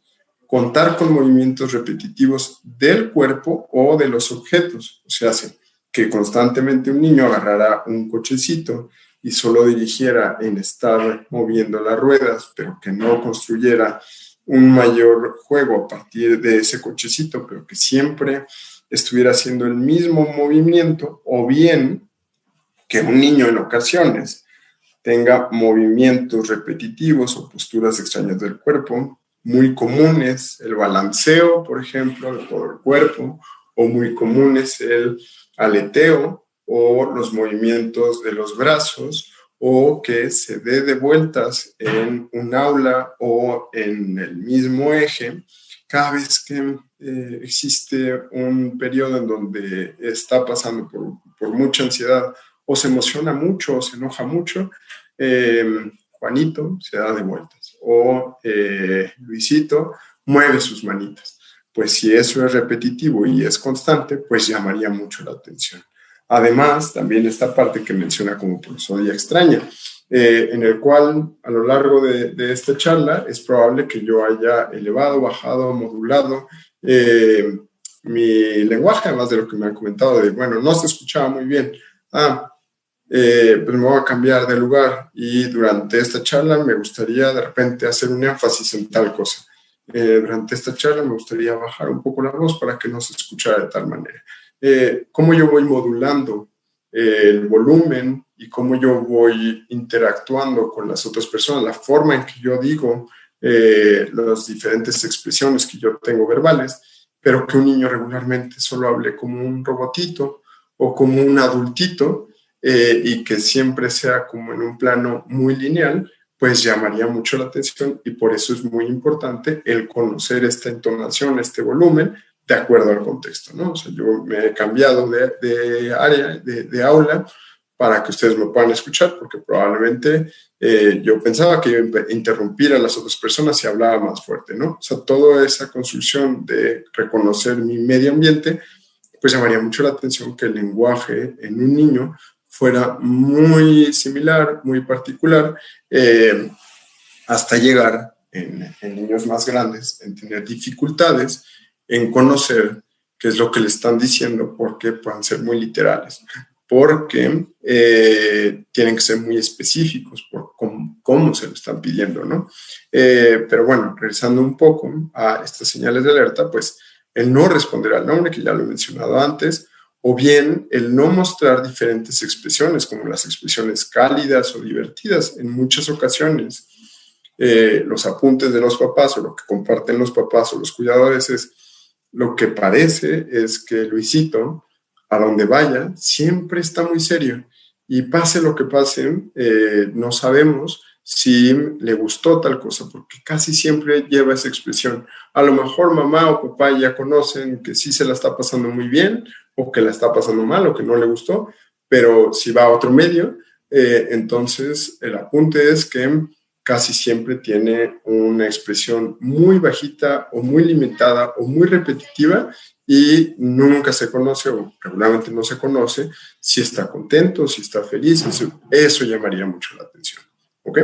contar con movimientos repetitivos del cuerpo o de los objetos, o sea, que constantemente un niño agarrara un cochecito y solo dirigiera en estar moviendo las ruedas, pero que no construyera un mayor juego a partir de ese cochecito, pero que siempre estuviera haciendo el mismo movimiento, o bien que un niño en ocasiones tenga movimientos repetitivos o posturas extrañas del cuerpo, muy comunes, el balanceo, por ejemplo, de todo el cuerpo, o muy comunes el aleteo o los movimientos de los brazos, o que se dé de vueltas en un aula o en el mismo eje cada vez que existe un periodo en donde está pasando por mucha ansiedad o se emociona mucho o se enoja mucho. Juanito se da de vueltas o Luisito mueve sus manitas. Pues si eso es repetitivo y es constante, pues llamaría mucho la atención. Además, también esta parte que menciona como prosodia extraña, en el cual a lo largo de esta charla es probable que yo haya elevado, bajado, modulado mi lenguaje, además de lo que me han comentado de, bueno, no se escuchaba muy bien. Pues me voy a cambiar de lugar y durante esta charla me gustaría de repente hacer un énfasis en tal cosa. Durante esta charla me gustaría bajar un poco la voz para que no se escuchara de tal manera. Cómo yo voy modulando el volumen y cómo yo voy interactuando con las otras personas, la forma en que yo digo las diferentes expresiones que yo tengo verbales, pero que un niño regularmente solo hable como un robotito o como un adultito y que siempre sea como en un plano muy lineal, pues llamaría mucho la atención y por eso es muy importante el conocer esta entonación, este volumen, de acuerdo al contexto, ¿no? O sea, yo me he cambiado de área, de aula, para que ustedes me puedan escuchar, porque probablemente yo pensaba que iba a interrumpir a las otras personas si hablaba más fuerte, ¿no? O sea, toda esa construcción de reconocer mi medio ambiente, pues llamaría mucho la atención que el lenguaje en un niño fuera muy similar, muy particular, hasta llegar en niños más grandes en tener dificultades en conocer qué es lo que le están diciendo, porque pueden ser muy literales, porque tienen que ser muy específicos por cómo se lo están pidiendo, ¿no? Pero bueno, regresando un poco a estas señales de alerta, pues el no responder al nombre, que ya lo he mencionado antes, o bien el no mostrar diferentes expresiones, como las expresiones cálidas o divertidas. En muchas ocasiones, los apuntes de los papás o lo que comparten los papás o los cuidadores es lo que parece es que Luisito, a donde vaya, siempre está muy serio. Y pase lo que pase, no sabemos si le gustó tal cosa, porque casi siempre lleva esa expresión. A lo mejor mamá o papá ya conocen que sí se la está pasando muy bien, o que la está pasando mal, o que no le gustó, pero si va a otro medio, entonces el apunte es que casi siempre tiene una expresión muy bajita o muy limitada o muy repetitiva y nunca se conoce o regularmente no se conoce si está contento, si está feliz. Eso llamaría mucho la atención. ¿Ok?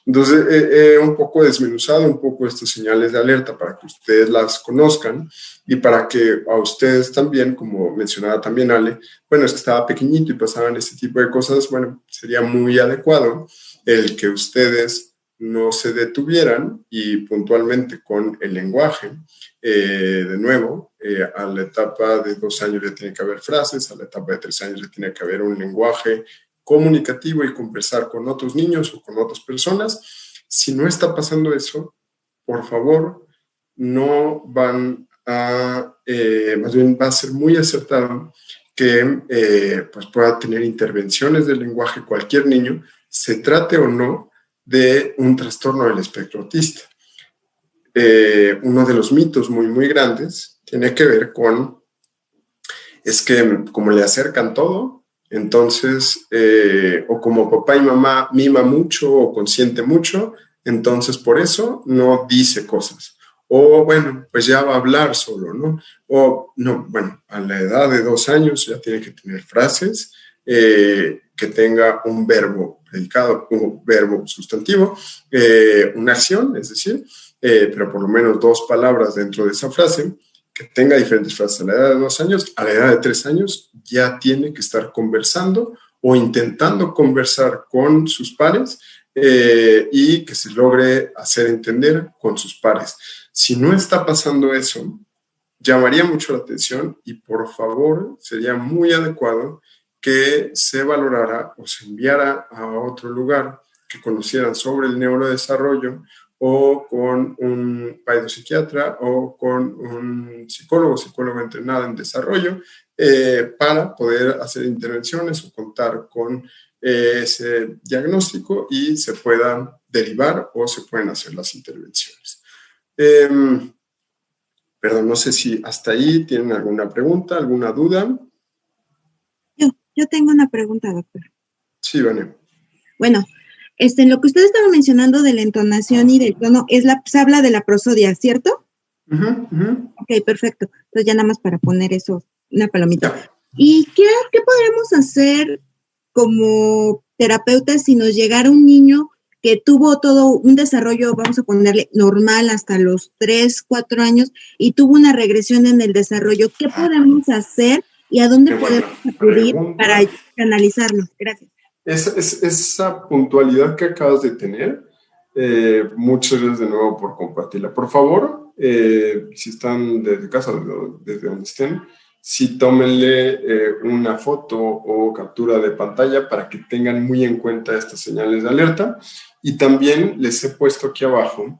Entonces, un poco desmenuzado un poco estas señales de alerta para que ustedes las conozcan y para que a ustedes también, como mencionaba también Ale, bueno, es que estaba pequeñito y pasaban este tipo de cosas, bueno, sería muy adecuado el que ustedes no se detuvieran y puntualmente con el lenguaje, de nuevo, a la etapa de 2 años ya tiene que haber frases, a la etapa de 3 años ya tiene que haber un lenguaje comunicativo y conversar con otros niños o con otras personas. Si no está pasando eso, por favor, no van a, más bien va a ser muy acertado que pues pueda tener intervenciones del lenguaje cualquier niño, se trate o no de un trastorno del espectro autista. Uno de los mitos muy, muy grandes tiene que ver con, es que como le acercan todo, entonces, o como papá y mamá mima mucho o consiente mucho, entonces por eso no dice cosas. O bueno, pues ya va a hablar solo, ¿no? O no, bueno, a la edad de 2 años ya tiene que tener frases, que tenga un verbo predicado, un verbo sustantivo, una acción, es decir, pero por lo menos 2 palabras dentro de esa frase, que tenga diferentes frases. A la edad de 2 años, a la edad de 3 años, ya tiene que estar conversando o intentando conversar con sus pares, y que se logre hacer entender con sus pares. Si no está pasando eso, llamaría mucho la atención y por favor sería muy adecuado que se valorara o se enviara a otro lugar que conocieran sobre el neurodesarrollo o con un psiquiatra o con un psicólogo entrenado en desarrollo, para poder hacer intervenciones o contar con ese diagnóstico y se puedan derivar o se pueden hacer las intervenciones. Perdón, no sé si hasta ahí tienen alguna pregunta, alguna duda. Yo tengo una pregunta, doctor. Sí, Vane. Bueno, en lo que usted estaba mencionando de la entonación y del tono, se habla de la prosodia, ¿cierto? Ok, perfecto. Entonces ya nada más para poner eso, una palomita. Ya. ¿Y qué podríamos hacer como terapeutas si nos llegara un niño que tuvo todo un desarrollo, vamos a ponerle normal hasta los 3, 4 años y tuvo una regresión en el desarrollo? ¿Qué podemos hacer y a dónde podemos acudir para analizarlo? Gracias. Esa puntualidad que acabas de tener, muchas gracias de nuevo por compartirla. Por favor, si están desde casa, desde donde estén, sí tómenle una foto o captura de pantalla para que tengan muy en cuenta estas señales de alerta. Y también les he puesto aquí abajo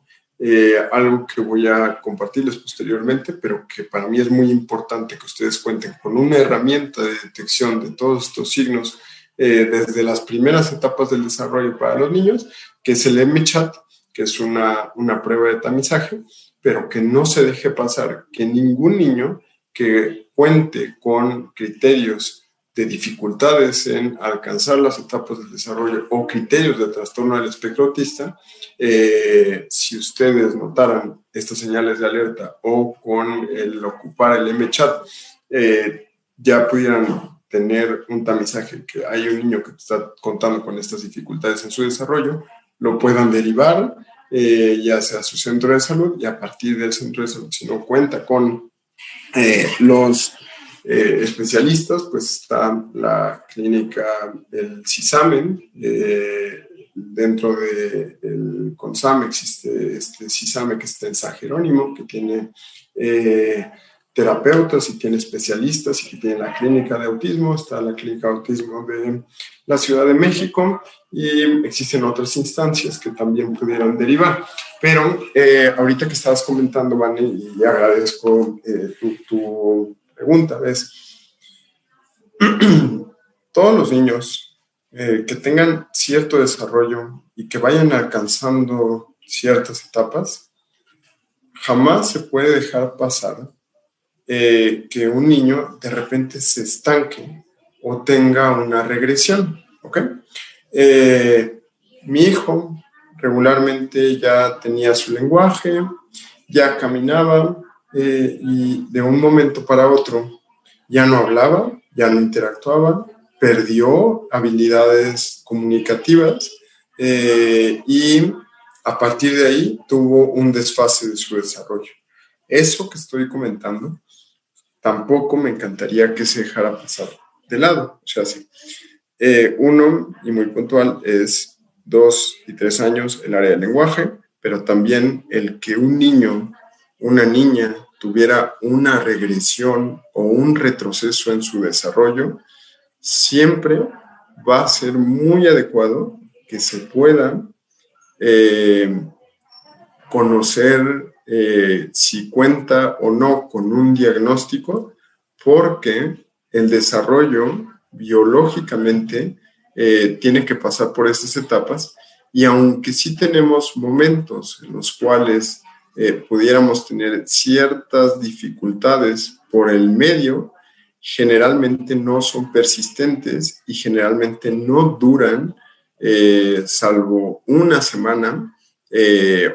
algo que voy a compartirles posteriormente, pero que para mí es muy importante que ustedes cuenten con una herramienta de detección de todos estos signos desde las primeras etapas del desarrollo para los niños, que es el MChat, que es una prueba de tamizaje, pero que no se deje pasar que ningún niño que cuente con criterios de dificultades en alcanzar las etapas del desarrollo o criterios de trastorno del espectro autista, si ustedes notaran estas señales de alerta o con el ocupar el MChat, ya pudieran tener un tamizaje que hay un niño que está contando con estas dificultades en su desarrollo, lo puedan derivar ya sea a su centro de salud, y a partir del centro de salud, si no cuenta con los especialistas, pues está la clínica, el CISAMEN, dentro del CONSAM existe este CISAME que está en San Jerónimo, que tiene terapeutas y tiene especialistas y que tiene la clínica de autismo, está la clínica de autismo de la Ciudad de México y existen otras instancias que también pudieran derivar. Pero ahorita que estabas comentando, Vane, y agradezco tu pregunta, es todos los niños que tengan cierto desarrollo y que vayan alcanzando ciertas etapas, jamás se puede dejar pasar que un niño de repente se estanque o tenga una regresión, ¿ok? Mi hijo regularmente ya tenía su lenguaje, ya caminaba y de un momento para otro ya no hablaba, ya no interactuaba, perdió habilidades comunicativas y a partir de ahí tuvo un desfase de su desarrollo. Eso que estoy comentando, tampoco me encantaría que se dejara pasar de lado. O sea, sí. Uno, y muy puntual, es 2 y 3 años el área del lenguaje, pero también el que un niño, una niña, tuviera una regresión o un retroceso en su desarrollo, siempre va a ser muy adecuado que se pueda conocer si cuenta o no con un diagnóstico, porque el desarrollo biológicamente tiene que pasar por esas etapas, y aunque sí tenemos momentos en los cuales pudiéramos tener ciertas dificultades por el medio, generalmente no son persistentes y generalmente no duran salvo una semana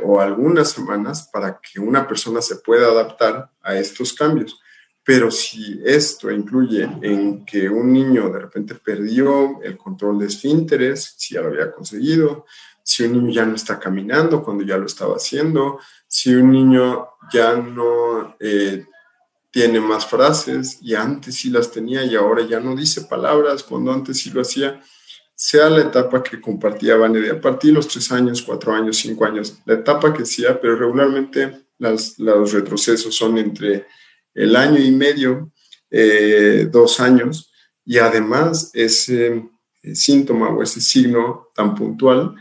o algunas semanas para que una persona se pueda adaptar a estos cambios. Pero si esto incluye en que un niño de repente perdió el control de esfínteres, si ya lo había conseguido, si un niño ya no está caminando cuando ya lo estaba haciendo, si un niño ya no tiene más frases y antes sí las tenía y ahora ya no dice palabras cuando antes sí lo hacía, sea la etapa que compartía Vane de a partir de los 3 años, 4 años, 5 años, la etapa que sea, pero regularmente los retrocesos son entre el año y medio, 2 años, y además ese síntoma o ese signo tan puntual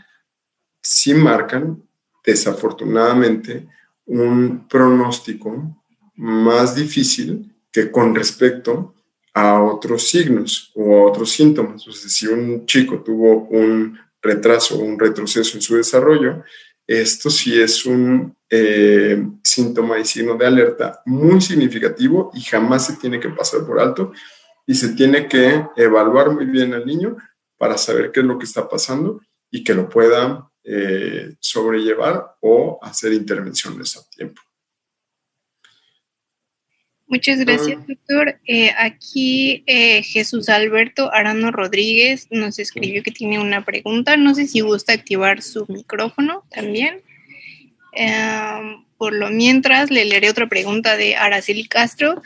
sí marcan, desafortunadamente, un pronóstico más difícil que con respecto a otros signos o a otros síntomas. O sea, si un chico tuvo un retraso o un retroceso en su desarrollo, esto sí es un síntoma y signo de alerta muy significativo y jamás se tiene que pasar por alto y se tiene que evaluar muy bien al niño para saber qué es lo que está pasando y que lo pueda sobrellevar o hacer intervenciones a tiempo. Muchas gracias, doctor. Aquí Jesús Alberto Arano Rodríguez nos escribió que tiene una pregunta. No sé si gusta activar su micrófono también. Por lo mientras, le leeré otra pregunta de Araceli Castro.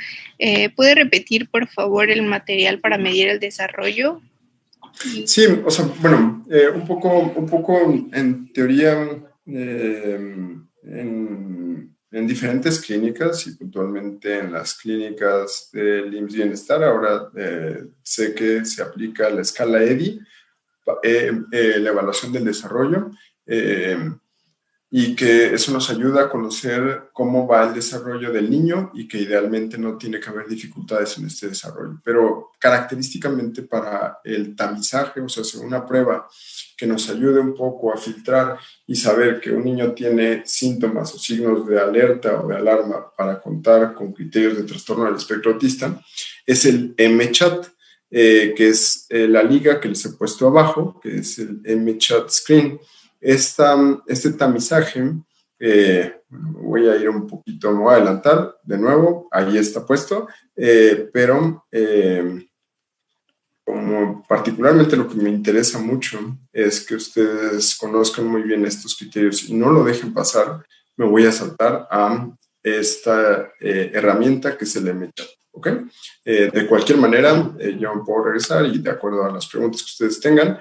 ¿Puede repetir, por favor, el material para medir el desarrollo? Sí, o sea, bueno, un poco en teoría, en diferentes clínicas y puntualmente en las clínicas del IMSS Bienestar, ahora sé que se aplica la escala EDI, la evaluación del desarrollo, y que eso nos ayuda a conocer cómo va el desarrollo del niño y que idealmente no tiene que haber dificultades en este desarrollo. Pero característicamente para el tamizaje, o sea, hacer una prueba que nos ayude un poco a filtrar y saber que un niño tiene síntomas o signos de alerta o de alarma para contar con criterios de trastorno del espectro autista, es el MChat, que es la liga que les he puesto abajo, que es el MChat Screen. Este tamizaje, voy a ir un poquito, me voy a adelantar de nuevo, ahí está puesto, pero como particularmente lo que me interesa mucho es que ustedes conozcan muy bien estos criterios y no lo dejen pasar, me voy a saltar a esta herramienta que es el MChat, ¿ok? De cualquier manera, yo me puedo regresar y de acuerdo a las preguntas que ustedes tengan,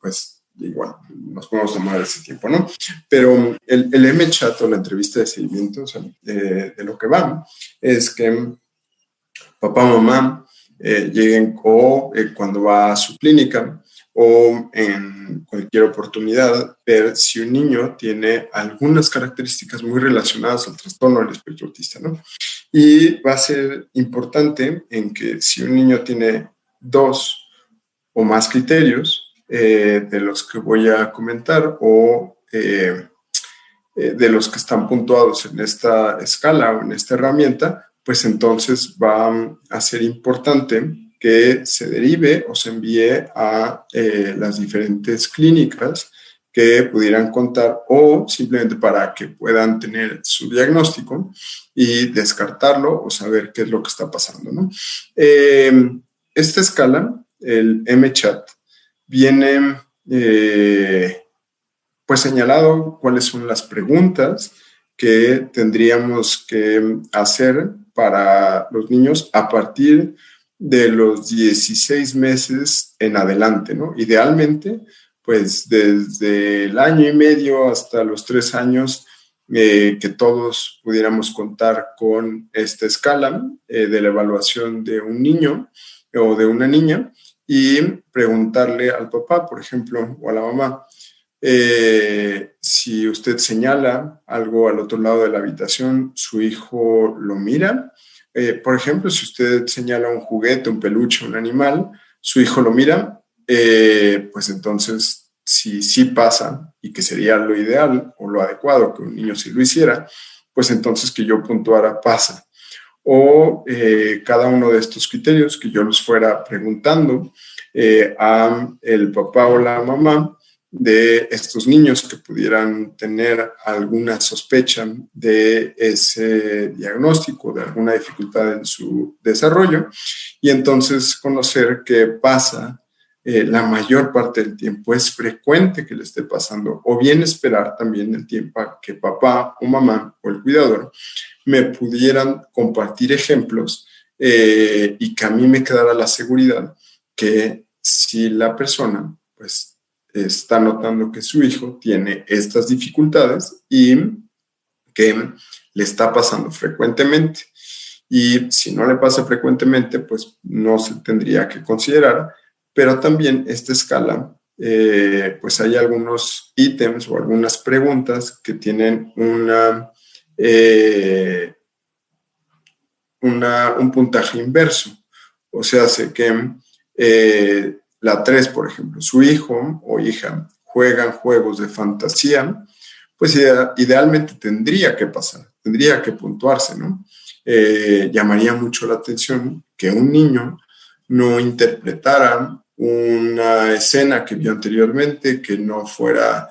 pues igual nos podemos tomar ese tiempo, ¿no? Pero el MChat o la entrevista de seguimiento, o sea, de lo que va, es que papá o mamá lleguen o cuando va a su clínica o en cualquier oportunidad ver si un niño tiene algunas características muy relacionadas al trastorno del espectro autista, ¿no? Y va a ser importante en que si un niño tiene 2 o más criterios, de los que voy a comentar o de los que están puntuados en esta escala o en esta herramienta, pues entonces va a ser importante que se derive o se envíe a las diferentes clínicas que pudieran contar o simplemente para que puedan tener su diagnóstico y descartarlo o saber qué es lo que está pasando, ¿no? Esta escala, el MCHAT, viene pues señalado cuáles son las preguntas que tendríamos que hacer para los niños a partir de los 16 meses en adelante, ¿no? Idealmente, pues desde el año y medio hasta los 3 años, que todos pudiéramos contar con esta escala de la evaluación de un niño o de una niña y preguntarle al papá, por ejemplo, o a la mamá, si usted señala algo al otro lado de la habitación, su hijo lo mira. Por ejemplo, si usted señala un juguete, un peluche, un animal, su hijo lo mira, pues entonces si sí pasa, y que sería lo ideal o lo adecuado que un niño sí lo hiciera, pues entonces que yo puntuara pasa. O cada uno de estos criterios que yo los fuera preguntando a el papá o la mamá de estos niños que pudieran tener alguna sospecha de ese diagnóstico, de alguna dificultad en su desarrollo, y entonces conocer qué pasa la mayor parte del tiempo. Es frecuente que le esté pasando, o bien esperar también el tiempo a que papá o mamá o el cuidador me pudieran compartir ejemplos y que a mí me quedara la seguridad que si la persona pues está notando que su hijo tiene estas dificultades y que le está pasando frecuentemente. Y si no le pasa frecuentemente, pues no se tendría que considerar, pero también esta escala, pues hay algunos ítems o algunas preguntas que tienen un puntaje inverso. O sea, hace que la 3, por ejemplo, su hijo o hija juegan juegos de fantasía, pues idealmente tendría que pasar, tendría que puntuarse, ¿no? Llamaría mucho la atención que un niño no interpretara una escena que vio anteriormente, que no fuera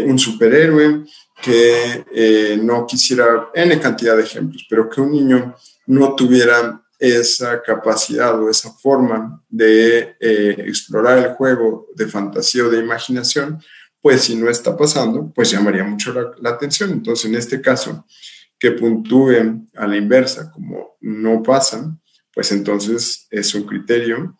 un superhéroe, que no quisiera N cantidad de ejemplos, pero que un niño no tuviera esa capacidad o esa forma de explorar el juego de fantasía o de imaginación, pues si no está pasando, pues llamaría mucho la atención. Entonces, en este caso, que puntúen a la inversa como no pasan, pues entonces es un criterio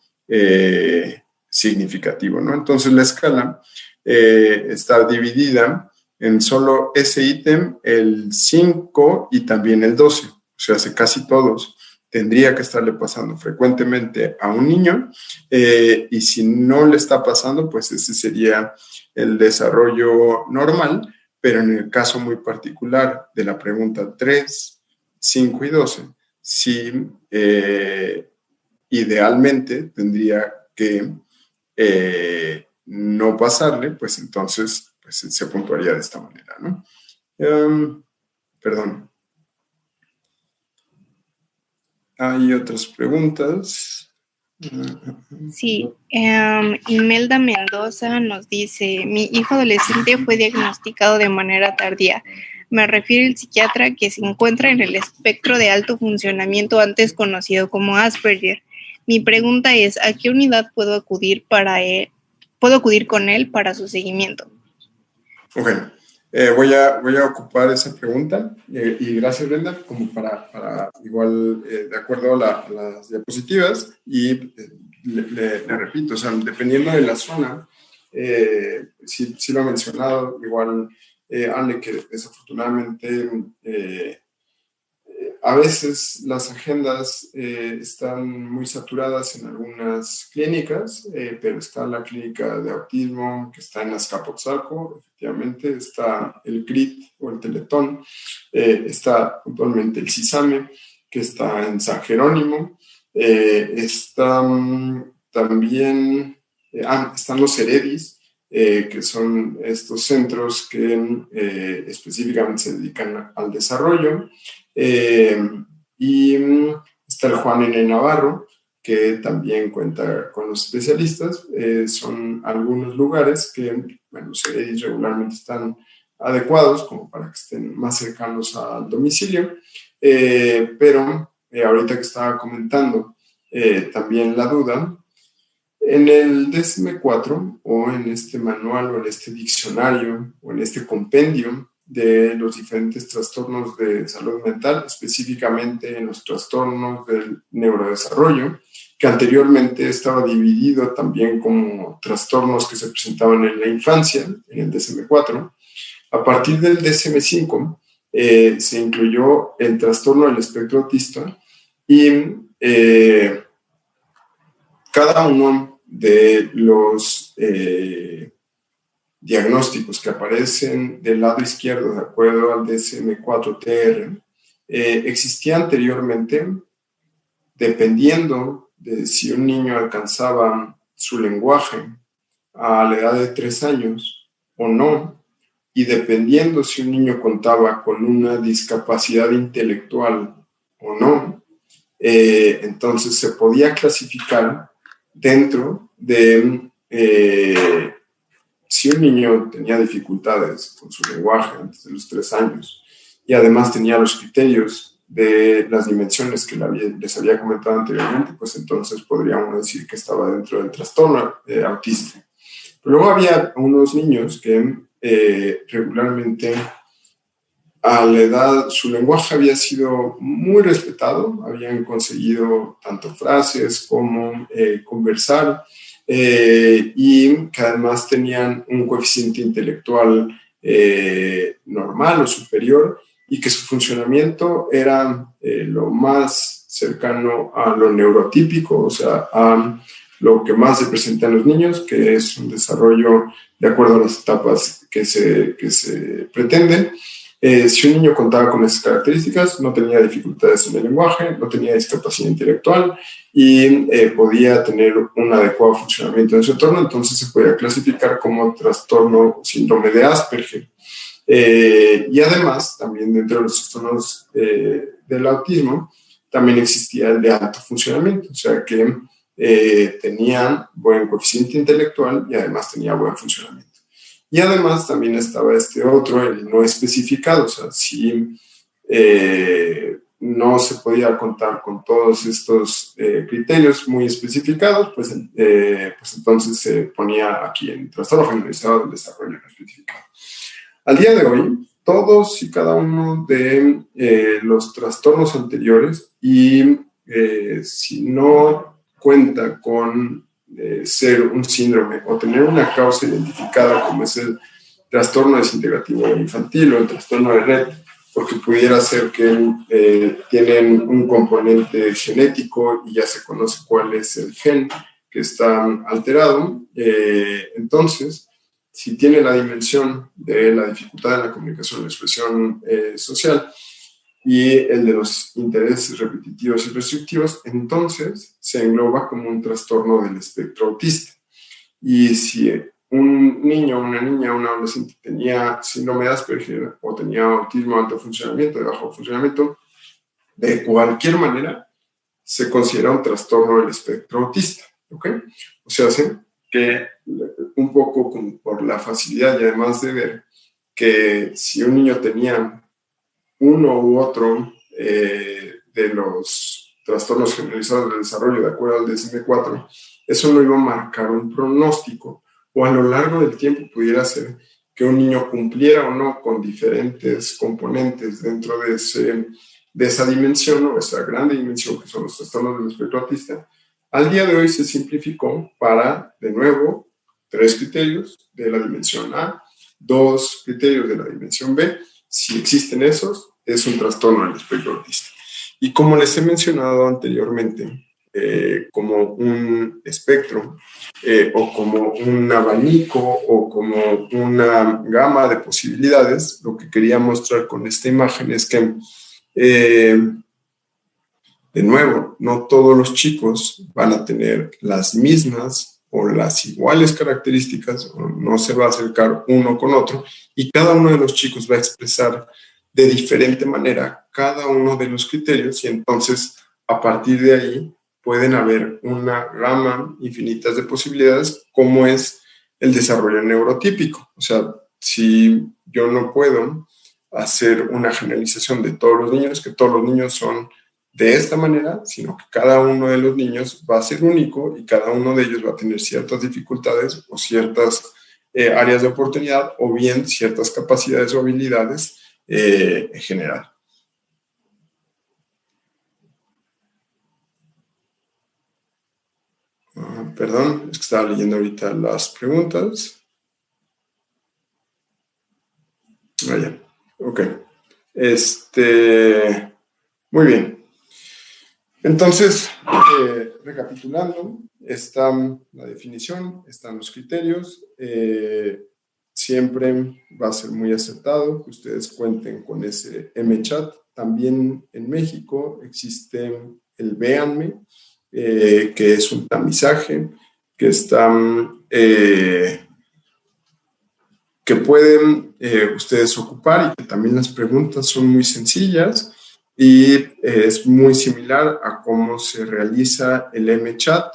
significativo, ¿no? Entonces, la escala está dividida en solo ese ítem, el 5 y también el 12, o sea, hace casi todos tendría que estarle pasando frecuentemente a un niño y si no le está pasando, pues ese sería el desarrollo normal, pero en el caso muy particular de la pregunta 3, 5 y 12, sí, idealmente tendría que no pasarle, pues entonces pues, se puntuaría de esta manera, ¿no? Perdón. Hay otras preguntas. Sí, Imelda Mendoza nos dice, mi hijo adolescente fue diagnosticado de manera tardía. Me refiere el psiquiatra que se encuentra en el espectro de alto funcionamiento antes conocido como Asperger. Mi pregunta es, ¿a qué unidad puedo acudir con él para su seguimiento? Ok. Voy a ocupar esa pregunta y gracias, Brenda, como para igual, de acuerdo a las diapositivas y le repito, o sea, dependiendo de la zona, sí lo ha mencionado, igual, Ale, que desafortunadamente a veces las agendas están muy saturadas en algunas clínicas, pero está la clínica de autismo que está en Azcapotzalco, efectivamente, está el CRIT o el Teletón, está puntualmente el CISAME, que está en San Jerónimo, están también, están los Heredis, que son estos centros que específicamente se dedican al desarrollo. Y está el Juan N. Navarro, que también cuenta con los especialistas. Son algunos lugares que, bueno, los CDIs regularmente están adecuados como para que estén más cercanos al domicilio, pero ahorita que estaba comentando también la duda, en el DSM-4 o en este manual o en este diccionario o en este compendio de los diferentes trastornos de salud mental, específicamente en los trastornos del neurodesarrollo, que anteriormente estaba dividido también como trastornos que se presentaban en la infancia, en el DSM-4. A partir del DSM-5 se incluyó el trastorno del espectro autista y cada uno de los diagnósticos que aparecen del lado izquierdo, de acuerdo al DSM-4-TR, existía anteriormente dependiendo de si un niño alcanzaba su lenguaje a la edad de 3 años o no, y dependiendo si un niño contaba con una discapacidad intelectual o no, entonces se podía clasificar dentro de si un niño tenía dificultades con su lenguaje antes de los 3 años y además tenía los criterios de las dimensiones que les había comentado anteriormente, pues entonces podríamos decir que estaba dentro del trastorno autista. Pero luego había unos niños que regularmente a la edad, su lenguaje había sido muy respetado, habían conseguido tanto frases como conversar, y que además tenían un coeficiente intelectual normal o superior, y que su funcionamiento era lo más cercano a lo neurotípico, o sea, a lo que más se presenta en los niños, que es un desarrollo de acuerdo a las etapas que se pretenden. Si un niño contaba con esas características, no tenía dificultades en el lenguaje, no tenía discapacidad intelectual y podía tener un adecuado funcionamiento en su entorno, entonces se podía clasificar como trastorno o síndrome de Asperger. Y además, también dentro de los trastornos del autismo, también existía el de alto funcionamiento, o sea que tenía buen coeficiente intelectual y además tenía buen funcionamiento. Y además también estaba este otro, el no especificado, o sea, si no se podía contar con todos estos criterios muy especificados, pues entonces se ponía aquí en trastorno generalizado del desarrollo no especificado. Al día de hoy, todos y cada uno de los trastornos anteriores, y si no cuenta con ser un síndrome o tener una causa identificada como es el trastorno desintegrativo infantil o el trastorno de Rett, porque pudiera ser que tienen un componente genético y ya se conoce cuál es el gen que está alterado, entonces, si tiene la dimensión de la dificultad en la comunicación, la expresión social, y el de los intereses repetitivos y restrictivos, entonces se engloba como un trastorno del espectro autista. Y si un niño, una niña, un adolescente tenía síndrome de Asperger o tenía autismo de alto funcionamiento, de bajo funcionamiento, de cualquier manera se considera un trastorno del espectro autista, ¿ok? O sea, que un poco por la facilidad y además de ver que si un niño tenía uno u otro de los trastornos generalizados del desarrollo de acuerdo al DSM-4, eso no iba a marcar un pronóstico, o a lo largo del tiempo pudiera ser que un niño cumpliera o no con diferentes componentes dentro de esa dimensión o esa grande dimensión que son los trastornos del espectro autista. Al día de hoy se simplificó para, de nuevo, 3 criterios de la dimensión A, 2 criterios de la dimensión B. Si existen esos, es un trastorno del espectro autista. Y como les he mencionado anteriormente, como un espectro o como un abanico o como una gama de posibilidades, lo que quería mostrar con esta imagen es que, de nuevo, no todos los chicos van a tener las mismas o las iguales características, o no se va a acercar uno con otro, y cada uno de los chicos va a expresar de diferente manera cada uno de los criterios, y entonces a partir de ahí pueden haber una gama infinita de posibilidades, como es el desarrollo neurotípico. O sea, si yo no puedo hacer una generalización de todos los niños, que todos los niños son de esta manera, sino que cada uno de los niños va a ser único y cada uno de ellos va a tener ciertas dificultades o ciertas áreas de oportunidad o bien ciertas capacidades o habilidades en general. Perdón, es que estaba leyendo ahorita las preguntas. Vaya, ok. Muy bien. Entonces, recapitulando, está la definición, están los criterios. Siempre va a ser muy acertado que ustedes cuenten con ese MChat. También en México existe el Véanme, que es un tamizaje que están... que pueden ustedes ocupar y que también las preguntas son muy sencillas y es muy similar a cómo se realiza el MChat.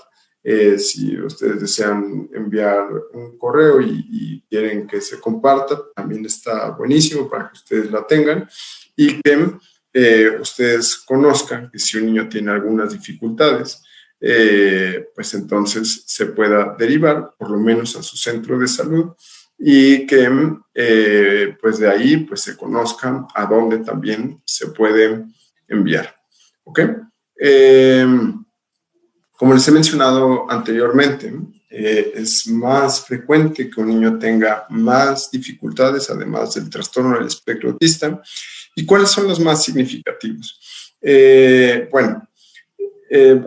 Si ustedes desean enviar un correo y quieren que se comparta, también está buenísimo para que ustedes la tengan y que ustedes conozcan que si un niño tiene algunas dificultades, pues entonces se pueda derivar por lo menos a su centro de salud y que pues de ahí pues se conozcan a dónde también se puede enviar. ¿Ok? Como les he mencionado anteriormente, es más frecuente que un niño tenga más dificultades, además del trastorno del espectro autista. ¿Y cuáles son los más significativos? Bueno,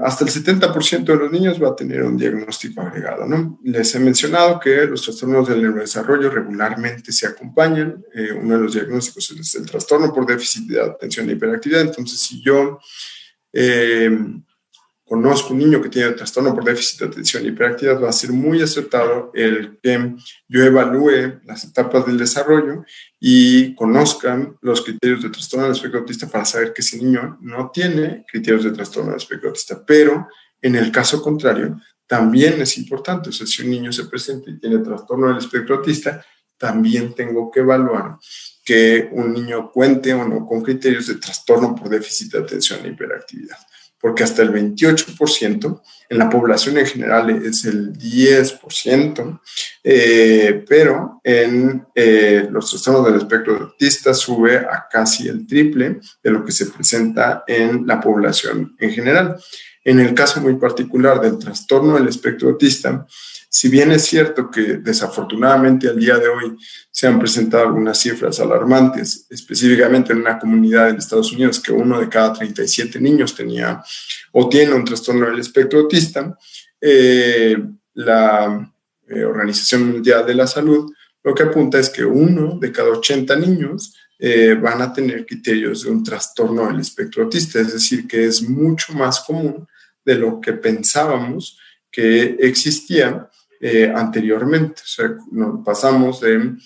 hasta el 70% de los niños va a tener un diagnóstico agregado, ¿no? Les he mencionado que los trastornos del neurodesarrollo regularmente se acompañan. Uno de los diagnósticos es el trastorno por déficit de atención e hiperactividad. Entonces, si yo conozco un niño que tiene trastorno por déficit de atención y hiperactividad, va a ser muy acertado el que yo evalúe las etapas del desarrollo y conozcan los criterios de trastorno del espectro autista para saber que ese niño no tiene criterios de trastorno del espectro autista. Pero en el caso contrario, también es importante. O sea, si un niño se presenta y tiene trastorno del espectro autista, también tengo que evaluar que un niño cuente o no con criterios de trastorno por déficit de atención e hiperactividad. Porque hasta el 28%, en la población en general es el 10%, pero en los trastornos del espectro autista sube a casi el triple de lo que se presenta en la población en general. En el caso muy particular del trastorno del espectro autista, si bien es cierto que desafortunadamente al día de hoy se han presentado algunas cifras alarmantes, específicamente en una comunidad en Estados Unidos que 1 de cada 37 niños tenía o tiene un trastorno del espectro autista, la Organización Mundial de la Salud lo que apunta es que 1 de cada 80 niños van a tener criterios de un trastorno del espectro autista, es decir, que es mucho más común de lo que pensábamos que existía anteriormente. O sea, nos pasamos en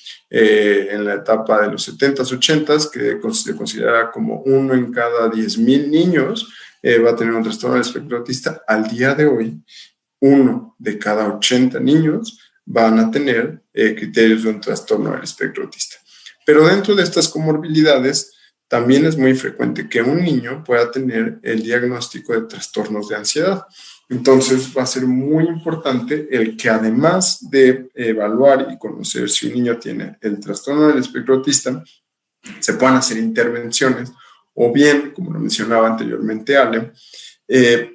la etapa de los 70s, 80s, que se considera como 1 en cada 10,000 niños va a tener un trastorno del espectro autista. Al día de hoy, 1 de cada 80 niños van a tener criterios de un trastorno del espectro autista. Pero dentro de estas comorbilidades, también es muy frecuente que un niño pueda tener el diagnóstico de trastornos de ansiedad. Entonces va a ser muy importante el que además de evaluar y conocer si un niño tiene el trastorno del espectro autista, se puedan hacer intervenciones o bien, como lo mencionaba anteriormente Ale,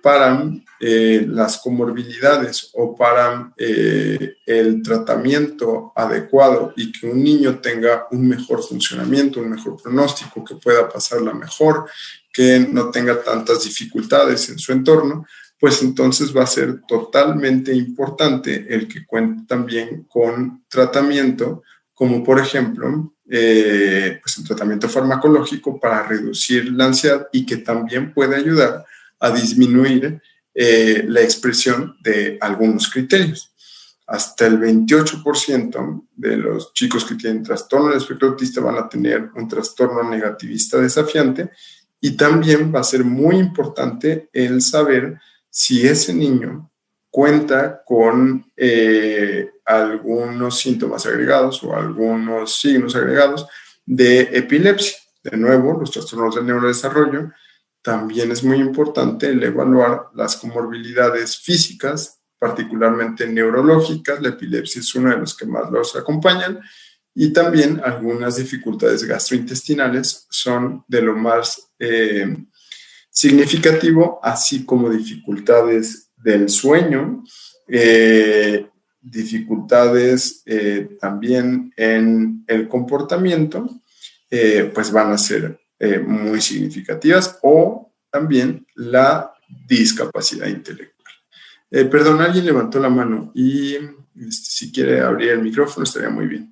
para las comorbilidades o para el tratamiento adecuado y que un niño tenga un mejor funcionamiento, un mejor pronóstico, que pueda pasarla mejor, que no tenga tantas dificultades en su entorno, pues entonces va a ser totalmente importante el que cuente también con tratamiento, como por ejemplo, pues el tratamiento farmacológico para reducir la ansiedad y que también puede ayudar a disminuir la expresión de algunos criterios. Hasta el 28% de los chicos que tienen trastorno del espectro autista van a tener un trastorno negativista desafiante y también va a ser muy importante el saber si ese niño cuenta con algunos síntomas agregados o algunos signos agregados de epilepsia. De nuevo, los trastornos del neurodesarrollo, también es muy importante el evaluar las comorbilidades físicas, particularmente neurológicas. La epilepsia es uno de los que más los acompañan, y también algunas dificultades gastrointestinales son de lo más significativo, así como dificultades del sueño, dificultades también en el comportamiento, pues van a ser muy significativas, o también la discapacidad intelectual. Perdón, alguien levantó la mano y si quiere abrir el micrófono estaría muy bien.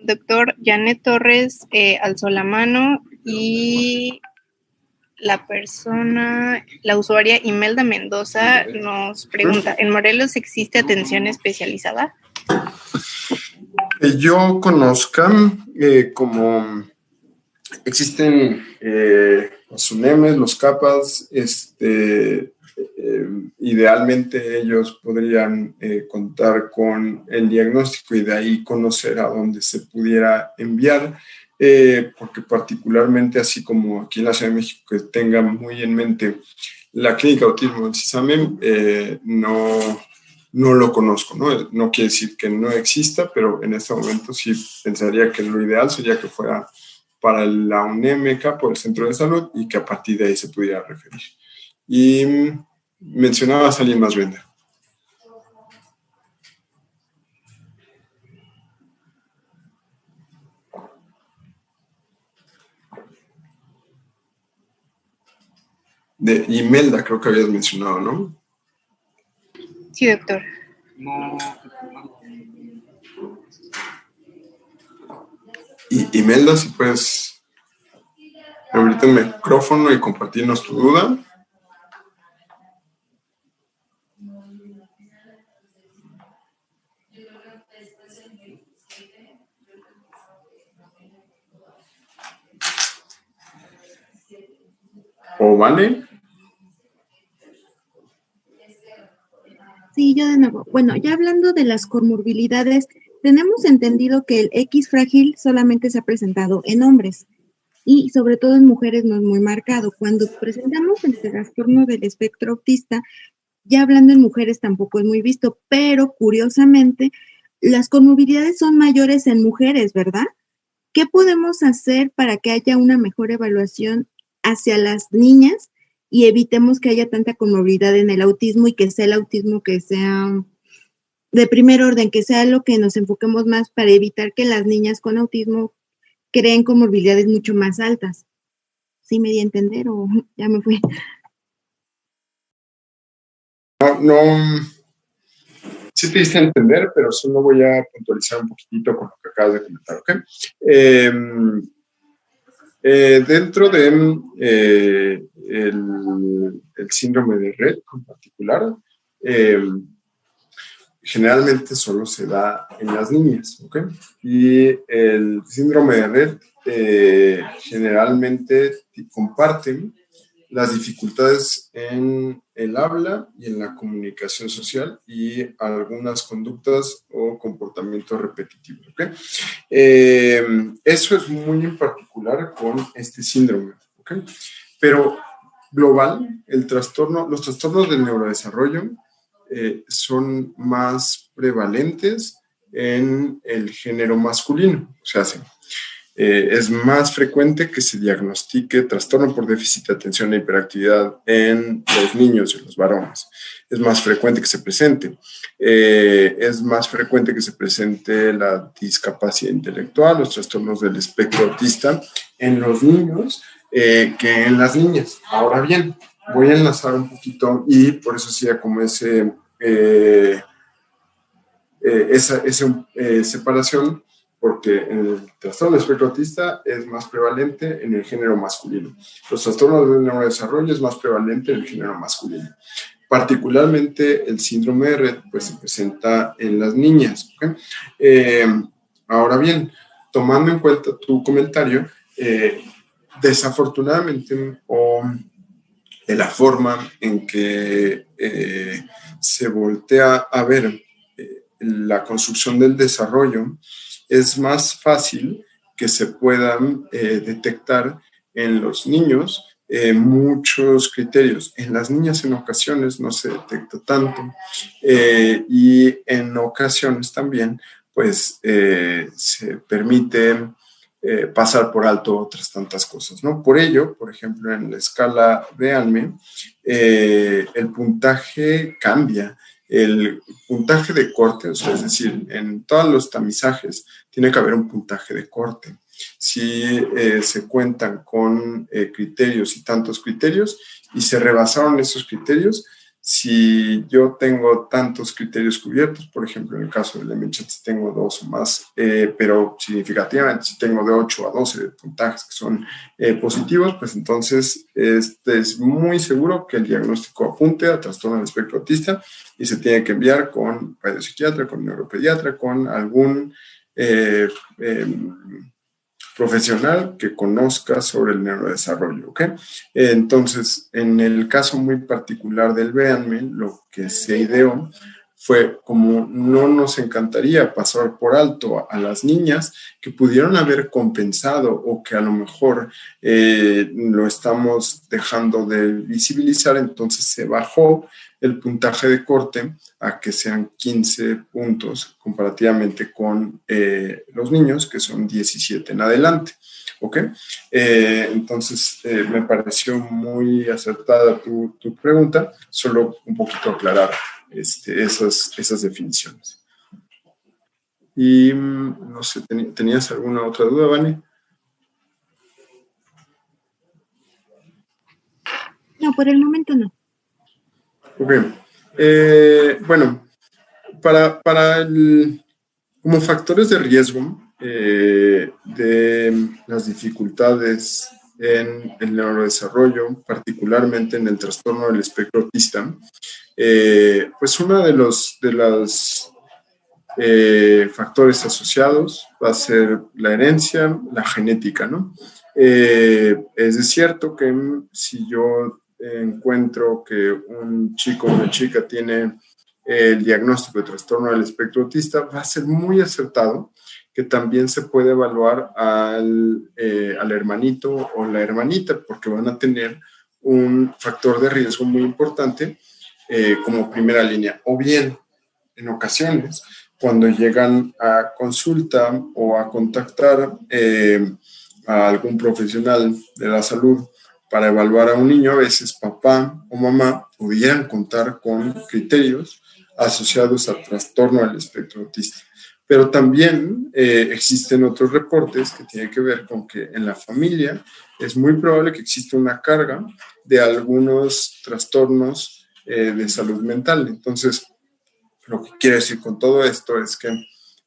Doctor, Janet Torres alzó la mano, y la usuaria Imelda Mendoza nos pregunta, ¿en Morelos existe atención especializada? Yo conozca, como existen los UNEMES, los CAPAS, idealmente ellos podrían contar con el diagnóstico y de ahí conocer a dónde se pudiera enviar, porque particularmente, así como aquí en la Ciudad de México, que tengan muy en mente la clínica de autismo del CISAMEM, no lo conozco, ¿no? No quiere decir que no exista, pero en este momento sí pensaría que lo ideal sería que fuera para la UNEM, CAPO, el Centro de Salud, y que a partir de ahí se pudiera referir. Y mencionaba a Salim Masvenda. De Imelda, creo que habías mencionado, ¿no? Sí, doctor. Y Imelda, si puedes abrirte el micrófono y compartirnos tu duda. ¿O Vale? Sí, yo de nuevo. Bueno, ya hablando de las comorbilidades, tenemos entendido que el X frágil solamente se ha presentado en hombres y sobre todo en mujeres no es muy marcado. Cuando presentamos el trastorno del espectro autista, ya hablando en mujeres tampoco es muy visto, pero curiosamente las comorbilidades son mayores en mujeres, ¿verdad? ¿Qué podemos hacer para que haya una mejor evaluación hacia las niñas y evitemos que haya tanta comorbilidad en el autismo, y que sea el autismo que sea de primer orden, que sea lo que nos enfoquemos más para evitar que las niñas con autismo creen comorbilidades mucho más altas? ¿Sí me di a entender o ya me fui? No, sí te diste a entender, pero solo voy a puntualizar un poquitito con lo que acabas de comentar, ¿ok? Dentro de el síndrome de Rett en particular, generalmente solo se da en las niñas, ¿ok? Y el síndrome de Rett generalmente comparten las dificultades en el habla y en la comunicación social y algunas conductas o comportamientos repetitivos, ¿ok? Eso es muy en particular con este síndrome, ¿ok? Pero global, los trastornos del neurodesarrollo son más prevalentes en el género masculino, o sea, es más frecuente que se diagnostique trastorno por déficit de atención e hiperactividad en los niños y los varones. Es más frecuente que se presente. Es más frecuente que se presente la discapacidad intelectual, los trastornos del espectro autista en los niños que en las niñas. Ahora bien, voy a enlazar un poquito y por eso hacía como esa separación, porque el trastorno del espectro autista es más prevalente en el género masculino. Los trastornos del neurodesarrollo es más prevalente en el género masculino. Particularmente el síndrome de Rett pues, se presenta en las niñas, ¿okay? Ahora bien, tomando en cuenta tu comentario, desafortunadamente, o de la forma en que se voltea a ver la construcción del desarrollo, es más fácil que se puedan detectar en los niños muchos criterios. En las niñas en ocasiones no se detecta tanto y en ocasiones también pues se permite pasar por alto otras tantas cosas, ¿no? Por ello, por ejemplo, en la escala Véanme, el puntaje cambia. El puntaje de corte, o sea, es decir, en todos los tamizajes tiene que haber un puntaje de corte. Si se cuentan con criterios y tantos criterios y se rebasaron esos criterios, si yo tengo tantos criterios cubiertos, por ejemplo, en el caso del MCHATS tengo 2 o más, pero significativamente si tengo de 8 a 12 puntajes que son positivos, pues entonces es muy seguro que el diagnóstico apunte a trastorno del espectro autista y se tiene que enviar con psiquiatra, con neuropediatra, con algún profesional que conozca sobre el neurodesarrollo, ¿ok? Entonces, en el caso muy particular del Véanme, lo que se ideó fue como no nos encantaría pasar por alto a las niñas que pudieron haber compensado o que a lo mejor lo estamos dejando de visibilizar, entonces se bajó el puntaje de corte a que sean 15 puntos comparativamente con los niños, que son 17 en adelante. ¿Ok? Entonces, me pareció muy acertada tu pregunta, solo un poquito aclarar esas definiciones. Y no sé, ¿tenías alguna otra duda, Vani? No, por el momento no. Ok. Bueno, como factores de riesgo de las dificultades en el neurodesarrollo, particularmente en el trastorno del espectro autista, pues uno de los factores asociados va a ser la herencia, la genética, ¿no? Es cierto que si yo encuentro que un chico o una chica tiene el diagnóstico de trastorno del espectro autista, va a ser muy acertado que también se puede evaluar al hermanito o la hermanita, porque van a tener un factor de riesgo muy importante como primera línea. O bien, en ocasiones, cuando llegan a consulta o a contactar a algún profesional de la salud para evaluar a un niño, a veces papá o mamá pudieran contar con criterios asociados al trastorno del espectro autista. Pero también existen otros reportes que tienen que ver con que en la familia es muy probable que exista una carga de algunos trastornos de salud mental. Entonces, lo que quiero decir con todo esto es que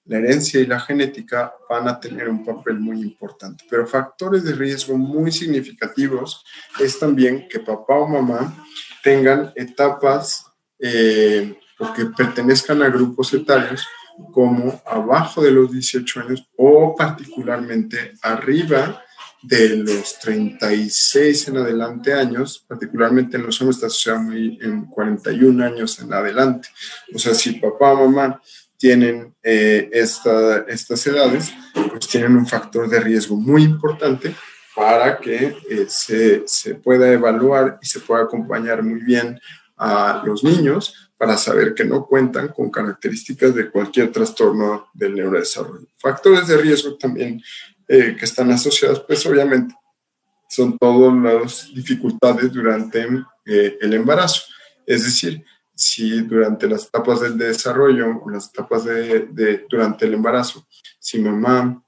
la herencia y la genética van a tener un papel muy importante, pero factores de riesgo muy significativos es también que papá o mamá tengan etapas o que pertenezcan a grupos etarios como abajo de los 18 años o particularmente arriba de los 36 en adelante años, particularmente en los hombres está asociado muy en 41 años en adelante. O sea, si papá o mamá tienen estas edades, pues tienen un factor de riesgo muy importante para que se pueda evaluar y se pueda acompañar muy bien a los niños para saber que no cuentan con características de cualquier trastorno del neurodesarrollo. Factores de riesgo también que están asociados, pues obviamente son todas las dificultades durante el embarazo. Es decir, si durante las etapas del desarrollo o las etapas durante el embarazo, si mamá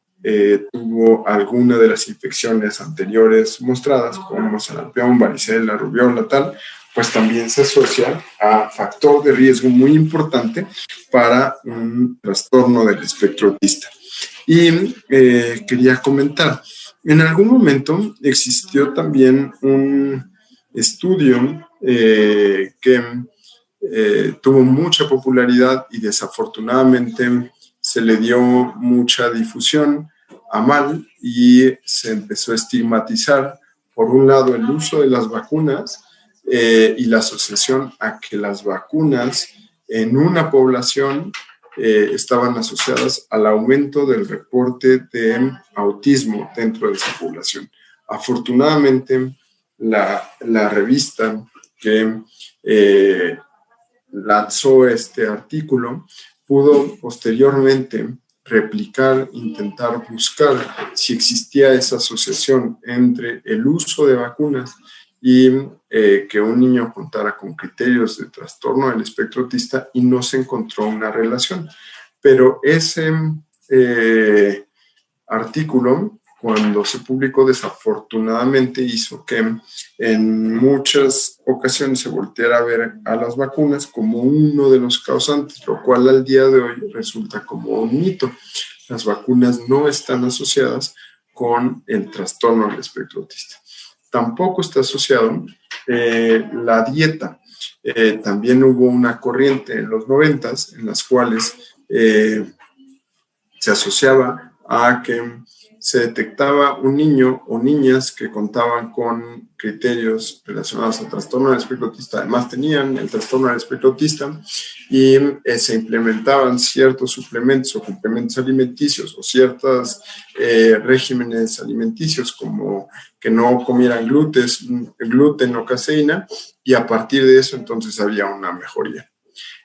tuvo alguna de las infecciones anteriores mostradas, como sarampión, varicela, rubiola, tal, pues también se asocia a factor de riesgo muy importante para un trastorno del espectro autista. Y quería comentar, en algún momento existió también un estudio que tuvo mucha popularidad y desafortunadamente se le dio mucha difusión a mal y se empezó a estigmatizar, por un lado, el uso de las vacunas y la asociación a que las vacunas en una población estaban asociadas al aumento del reporte de autismo dentro de esa población. Afortunadamente, la revista que lanzó este artículo pudo posteriormente replicar, intentar buscar si existía esa asociación entre el uso de vacunas y que un niño contara con criterios de trastorno del espectro autista, y no se encontró una relación. Pero ese artículo, cuando se publicó, desafortunadamente hizo que en muchas ocasiones se volteara a ver a las vacunas como uno de los causantes, lo cual al día de hoy resulta como un mito. Las vacunas no están asociadas con el trastorno del espectro autista. Tampoco está asociado la dieta. También hubo una corriente en los 90s en las cuales se asociaba a que se detectaba un niño o niñas que contaban con criterios relacionados al trastorno del espectro autista, además tenían el trastorno del espectro autista, y se implementaban ciertos suplementos o complementos alimenticios o ciertos regímenes alimenticios, como que no comieran gluten o caseína, y a partir de eso entonces había una mejoría.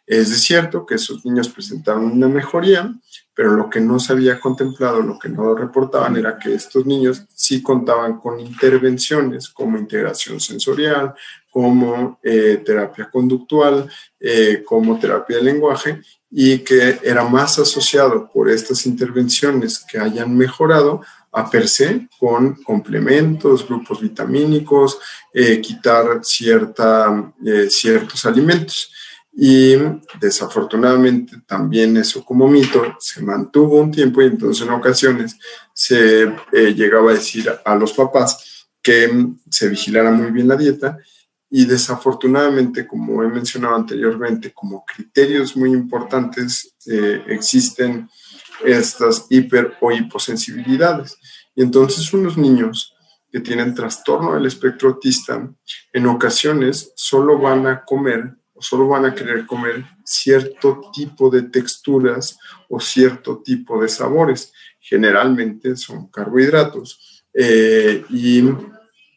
Es cierto que esos niños presentaban una mejoría, pero lo que no se había contemplado, lo que no reportaban, era que estos niños sí contaban con intervenciones como integración sensorial, como terapia conductual, como terapia de lenguaje, y que era más asociado por estas intervenciones que hayan mejorado a per se con complementos, grupos vitamínicos, quitar ciertos alimentos. Y desafortunadamente también eso como mito se mantuvo un tiempo, y entonces en ocasiones se llegaba a decir a los papás que se vigilara muy bien la dieta, y desafortunadamente, como he mencionado anteriormente, como criterios muy importantes existen estas hiper o hiposensibilidades, y entonces unos niños que tienen trastorno del espectro autista en ocasiones solo van a comer o solo van a querer comer cierto tipo de texturas o cierto tipo de sabores. Generalmente son carbohidratos. Y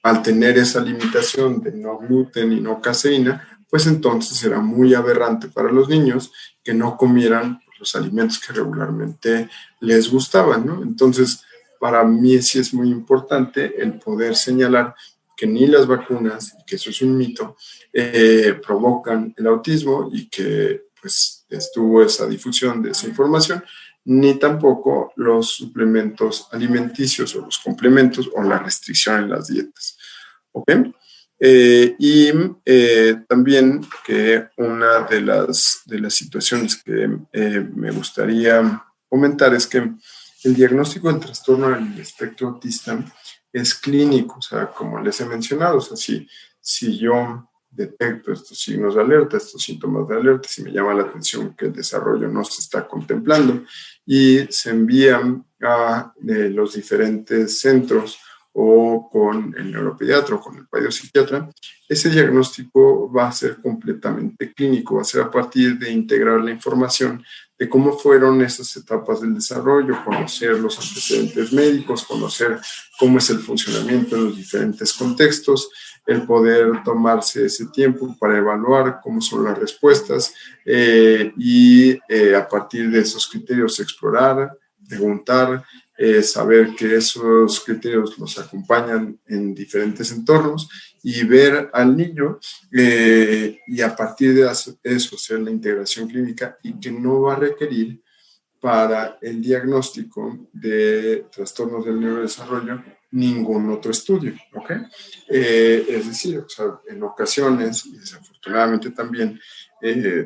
al tener esa limitación de no gluten y no caseína, pues entonces era muy aberrante para los niños que no comieran los alimentos que regularmente les gustaban, ¿no? Entonces, para mí sí es muy importante el poder señalar que ni las vacunas, y que eso es un mito, provocan el autismo, y que pues estuvo esa difusión de esa información, ni tampoco los suplementos alimenticios o los complementos o la restricción en las dietas. ¿Ok? También que una de las situaciones que me gustaría comentar es que el diagnóstico del trastorno del espectro autista es clínico, o sea, como les he mencionado, o sea, si yo detecto estos signos de alerta, estos síntomas de alerta, si me llama la atención que el desarrollo no se está contemplando, y se envían a los diferentes centros o con el neuropediatra o con el pediopsiquiatra, ese diagnóstico va a ser completamente clínico, va a ser a partir de integrar la información de cómo fueron esas etapas del desarrollo, conocer los antecedentes médicos, conocer cómo es el funcionamiento en los diferentes contextos, el poder tomarse ese tiempo para evaluar cómo son las respuestas y a partir de esos criterios explorar, preguntar, saber que esos criterios los acompañan en diferentes entornos y ver al niño y a partir de eso hacer la integración clínica, y que no va a requerir para el diagnóstico de trastornos del neurodesarrollo ningún otro estudio, ¿ok? Es decir, o sea, en ocasiones, y desafortunadamente también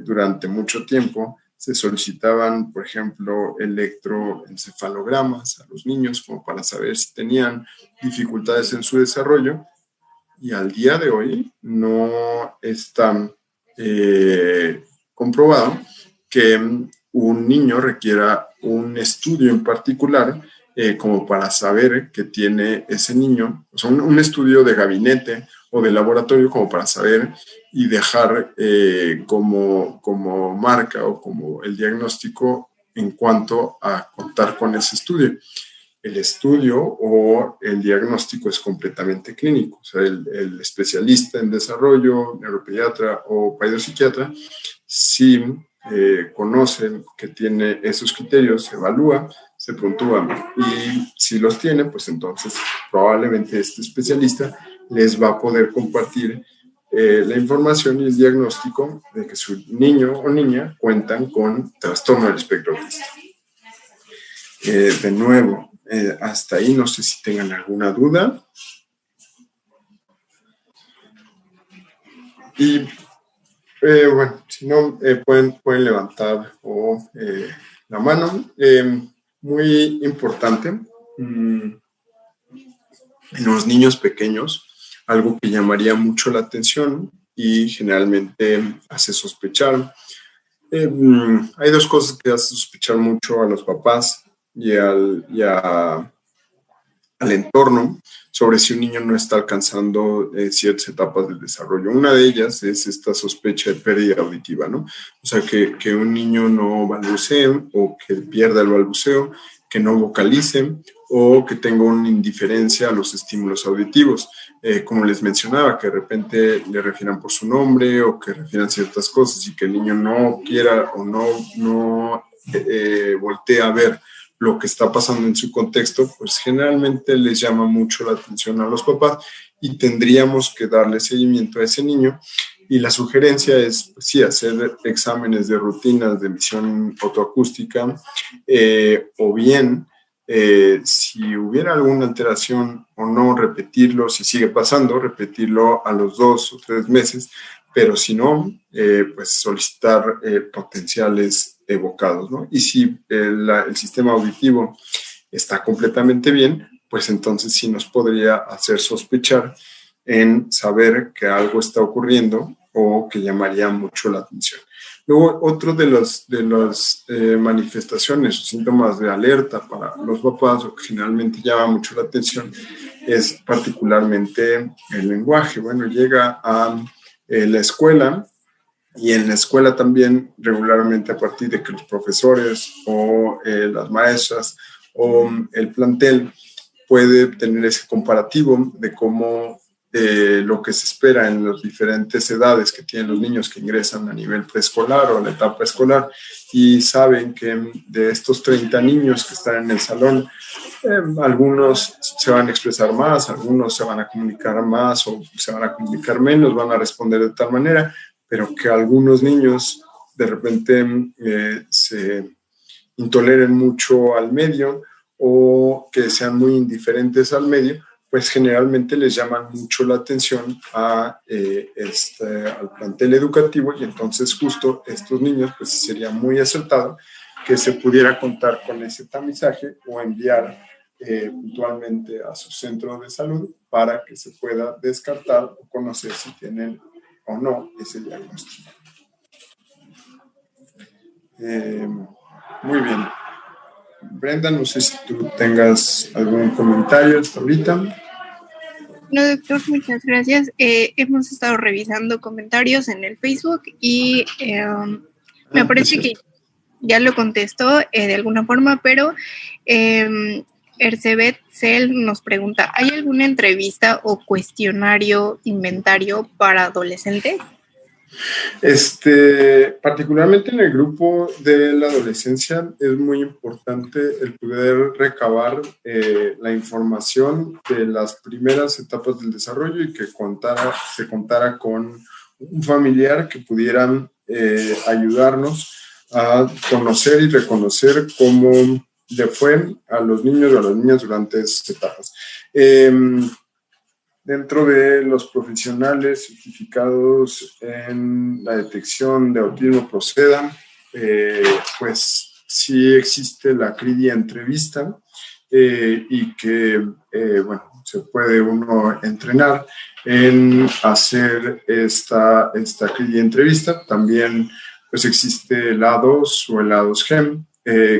durante mucho tiempo, se solicitaban, por ejemplo, electroencefalogramas a los niños como para saber si tenían dificultades en su desarrollo, y al día de hoy no está comprobado que un niño requiera un estudio en particular como para saber qué tiene ese niño, o sea, un estudio de gabinete o de laboratorio como para saber y dejar como marca o como el diagnóstico en cuanto a contar con ese estudio. El estudio o el diagnóstico es completamente clínico, o sea, el especialista en desarrollo, neuropediatra o psiquiatra, si conocen que tiene esos criterios, se evalúa, se puntúa y si los tiene, pues entonces probablemente este especialista les va a poder compartir la información y el diagnóstico de que su niño o niña cuentan con trastorno del espectro autista. De nuevo, hasta ahí no sé si tengan alguna duda. Y bueno, si no, pueden levantar la mano. Muy importante, en los niños pequeños, algo que llamaría mucho la atención y generalmente hace sospechar. Hay dos cosas que hacen sospechar mucho a los papás y al entorno sobre si un niño no está alcanzando ciertas etapas del desarrollo. Una de ellas es esta sospecha de pérdida auditiva, ¿no? O sea, que un niño no balbucee o que pierda el balbuceo, que no vocalice o que tenga una indiferencia a los estímulos auditivos. Como les mencionaba, que de repente le refieran por su nombre o que refieran ciertas cosas y que el niño no quiera o no voltee a ver lo que está pasando en su contexto, pues generalmente les llama mucho la atención a los papás y tendríamos que darle seguimiento a ese niño. Y la sugerencia es, pues, sí, hacer exámenes de rutinas de emisión autoacústica o bien, si hubiera alguna alteración o no, repetirlo, si sigue pasando, repetirlo a los 2 o 3 meses, pero si no, pues solicitar potenciales evocados, ¿no? Y si el sistema auditivo está completamente bien, pues entonces sí nos podría hacer sospechar en saber que algo está ocurriendo o que llamaría mucho la atención. Luego, otro de las manifestaciones o síntomas de alerta para los papás, o que generalmente llama mucho la atención, es particularmente el lenguaje. Bueno, llega a la escuela, y en la escuela también regularmente a partir de que los profesores o las maestras o el plantel puede tener ese comparativo de cómo lo que se espera en las diferentes edades que tienen los niños que ingresan a nivel preescolar o a la etapa escolar, y saben que de estos 30 niños que están en el salón, algunos se van a expresar más, algunos se van a comunicar más o se van a comunicar menos, van a responder de tal manera, pero que algunos niños de repente se intoleren mucho al medio o que sean muy indiferentes al medio, pues generalmente les llaman mucho la atención al plantel educativo, y entonces justo estos niños, pues sería muy acertado que se pudiera contar con ese tamizaje o enviar puntualmente a su centro de salud para que se pueda descartar o conocer si tienen o no ese diagnóstico. Muy bien. Brenda, no sé si tú tengas algún comentario hasta ahorita. No, doctor, muchas gracias. Hemos estado revisando comentarios en el Facebook y me parece que ya lo contestó de alguna forma, pero Ercebet Cel nos pregunta, ¿hay alguna entrevista o cuestionario, inventario para adolescentes? Particularmente en el grupo de la adolescencia es muy importante el poder recabar la información de las primeras etapas del desarrollo y que se contara con un familiar que pudieran ayudarnos a conocer y reconocer cómo le fue a los niños o a las niñas durante esas etapas. Dentro de los profesionales certificados en la detección de autismo PROCEDA, pues sí existe la CRIDIA entrevista y que, bueno, se puede uno entrenar en hacer esta CRIDIA entrevista. También pues existe el A2 o el A2GEM,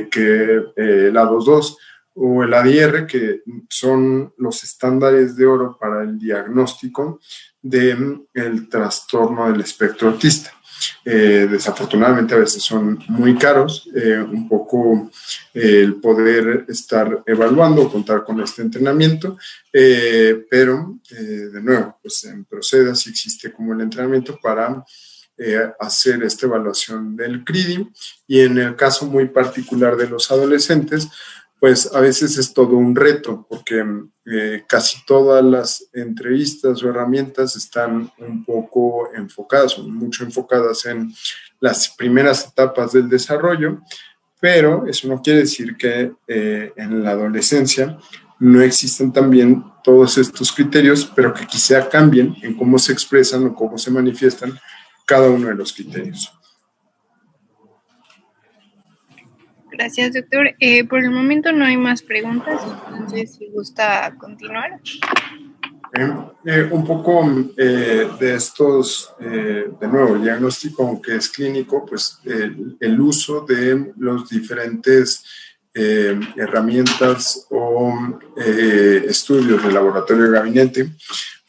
que el A2-2 o el ADR, que son los estándares de oro para el diagnóstico del trastorno del espectro autista. Desafortunadamente a veces son muy caros, un poco el poder estar evaluando, contar con este entrenamiento, pero de nuevo, pues en Proceda sí existe como el entrenamiento para hacer esta evaluación del CRIDI, y en el caso muy particular de los adolescentes, pues a veces es todo un reto, porque casi todas las entrevistas o herramientas están un poco enfocadas, son mucho enfocadas en las primeras etapas del desarrollo, pero eso no quiere decir que en la adolescencia no existen también todos estos criterios, pero que quizá cambien en cómo se expresan o cómo se manifiestan cada uno de los criterios. Gracias, doctor. Por el momento no hay más preguntas, entonces si gusta continuar. Un poco de estos, de nuevo, diagnóstico, aunque es clínico, pues el uso de los diferentes herramientas o estudios de laboratorio de gabinete,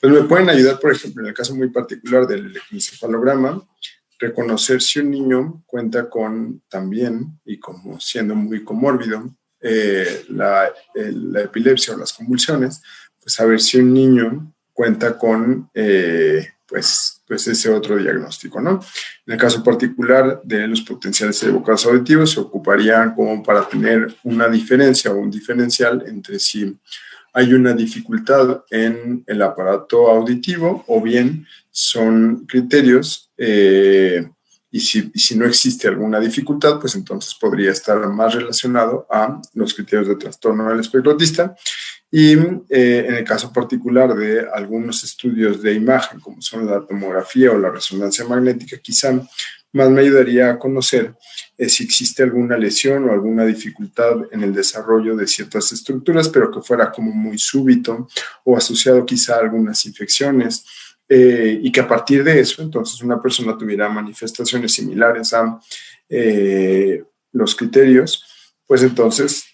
pues me pueden ayudar, por ejemplo, en el caso muy particular del electroencefalograma, reconocer si un niño cuenta con también, y como siendo muy comórbido, la epilepsia o las convulsiones, pues saber si un niño cuenta con pues ese otro diagnóstico, ¿no? En el caso particular de los potenciales evocados auditivos, se ocuparía como para tener una diferencia o un diferencial entre si hay una dificultad en el aparato auditivo o bien son criterios y si no existe alguna dificultad, pues entonces podría estar más relacionado a los criterios de trastorno del espectro autista. Y en el caso particular de algunos estudios de imagen, como son la tomografía o la resonancia magnética, quizá más me ayudaría a conocer si existe alguna lesión o alguna dificultad en el desarrollo de ciertas estructuras, pero que fuera como muy súbito o asociado quizá a algunas infecciones, y que a partir de eso, entonces, una persona tuviera manifestaciones similares a los criterios, pues entonces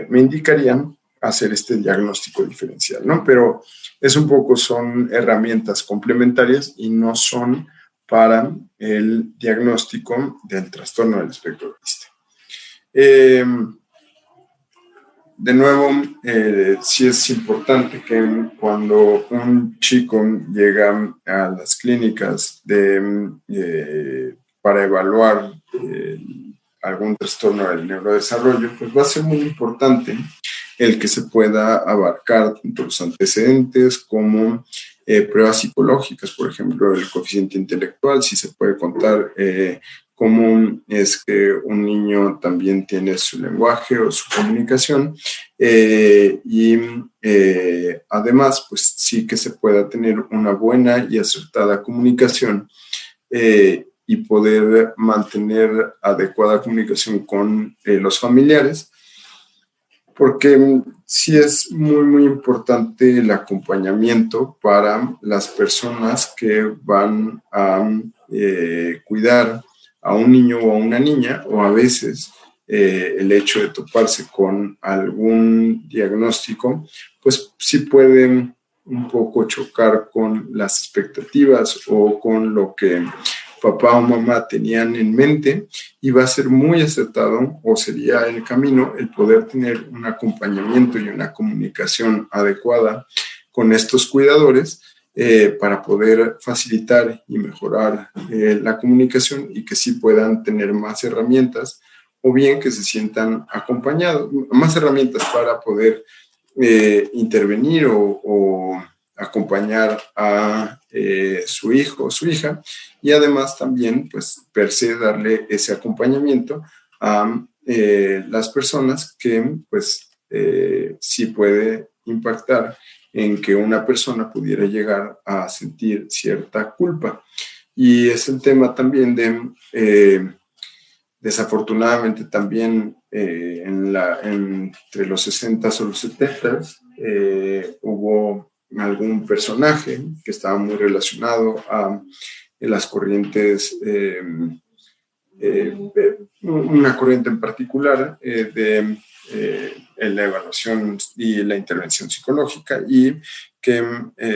me indicarían hacer este diagnóstico diferencial, ¿no? Pero es un poco, son herramientas complementarias y no son para el diagnóstico del trastorno del espectro autista. De nuevo, sí es importante que cuando un chico llega a las clínicas para evaluar algún trastorno del neurodesarrollo, pues va a ser muy importante el que se pueda abarcar tanto los antecedentes como pruebas psicológicas, por ejemplo, el coeficiente intelectual, si se puede contar cómo es que un niño también tiene su lenguaje o su comunicación, y además, pues sí que se pueda tener una buena y acertada comunicación y poder mantener adecuada comunicación con los familiares, porque sí es muy, muy importante el acompañamiento para las personas que van a cuidar a un niño o a una niña, o a veces el hecho de toparse con algún diagnóstico, pues sí puede un poco chocar con las expectativas o con lo que papá o mamá tenían en mente, y va a ser muy acertado, o sería el camino, el poder tener un acompañamiento y una comunicación adecuada con estos cuidadores para poder facilitar y mejorar la comunicación y que sí puedan tener más herramientas, o bien que se sientan acompañados, más herramientas para poder intervenir o acompañar a su hijo o su hija, y además también, pues, per se, darle ese acompañamiento a las personas que, pues, sí puede impactar en que una persona pudiera llegar a sentir cierta culpa. Y es el tema también de, desafortunadamente también, entre los 60s o los 70s, hubo algún personaje que estaba muy relacionado a las corrientes, una corriente en particular de la evaluación y la intervención psicológica, y que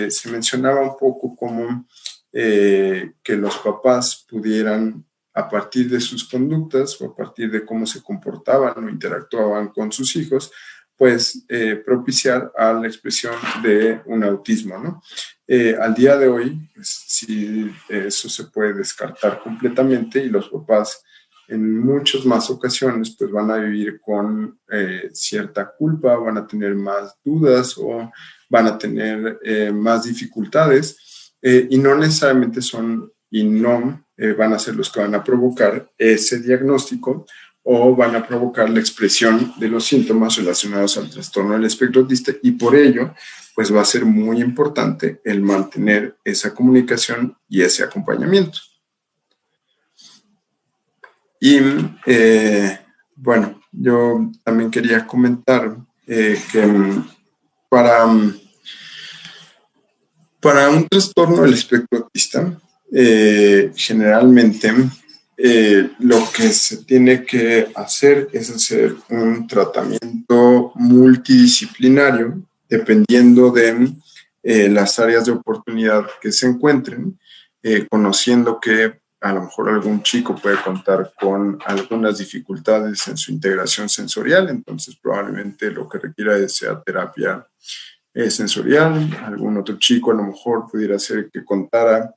se mencionaba un poco como que los papás pudieran, a partir de sus conductas o a partir de cómo se comportaban o interactuaban con sus hijos, pues propiciar a la expresión de un autismo, ¿no? Al día de hoy, pues, sí, eso se puede descartar completamente, y los papás en muchas más ocasiones pues van a vivir con cierta culpa, van a tener más dudas o van a tener más dificultades, y no necesariamente son y no van a ser los que van a provocar ese diagnóstico o van a provocar la expresión de los síntomas relacionados al trastorno del espectro autista, y por ello pues va a ser muy importante el mantener esa comunicación y ese acompañamiento. Y bueno, yo también quería comentar que para un trastorno del espectro autista, generalmente lo que se tiene que hacer es hacer un tratamiento multidisciplinario dependiendo de las áreas de oportunidad que se encuentren, conociendo que a lo mejor algún chico puede contar con algunas dificultades en su integración sensorial, entonces probablemente lo que requiera sea terapia sensorial. Algún otro chico a lo mejor pudiera ser que contara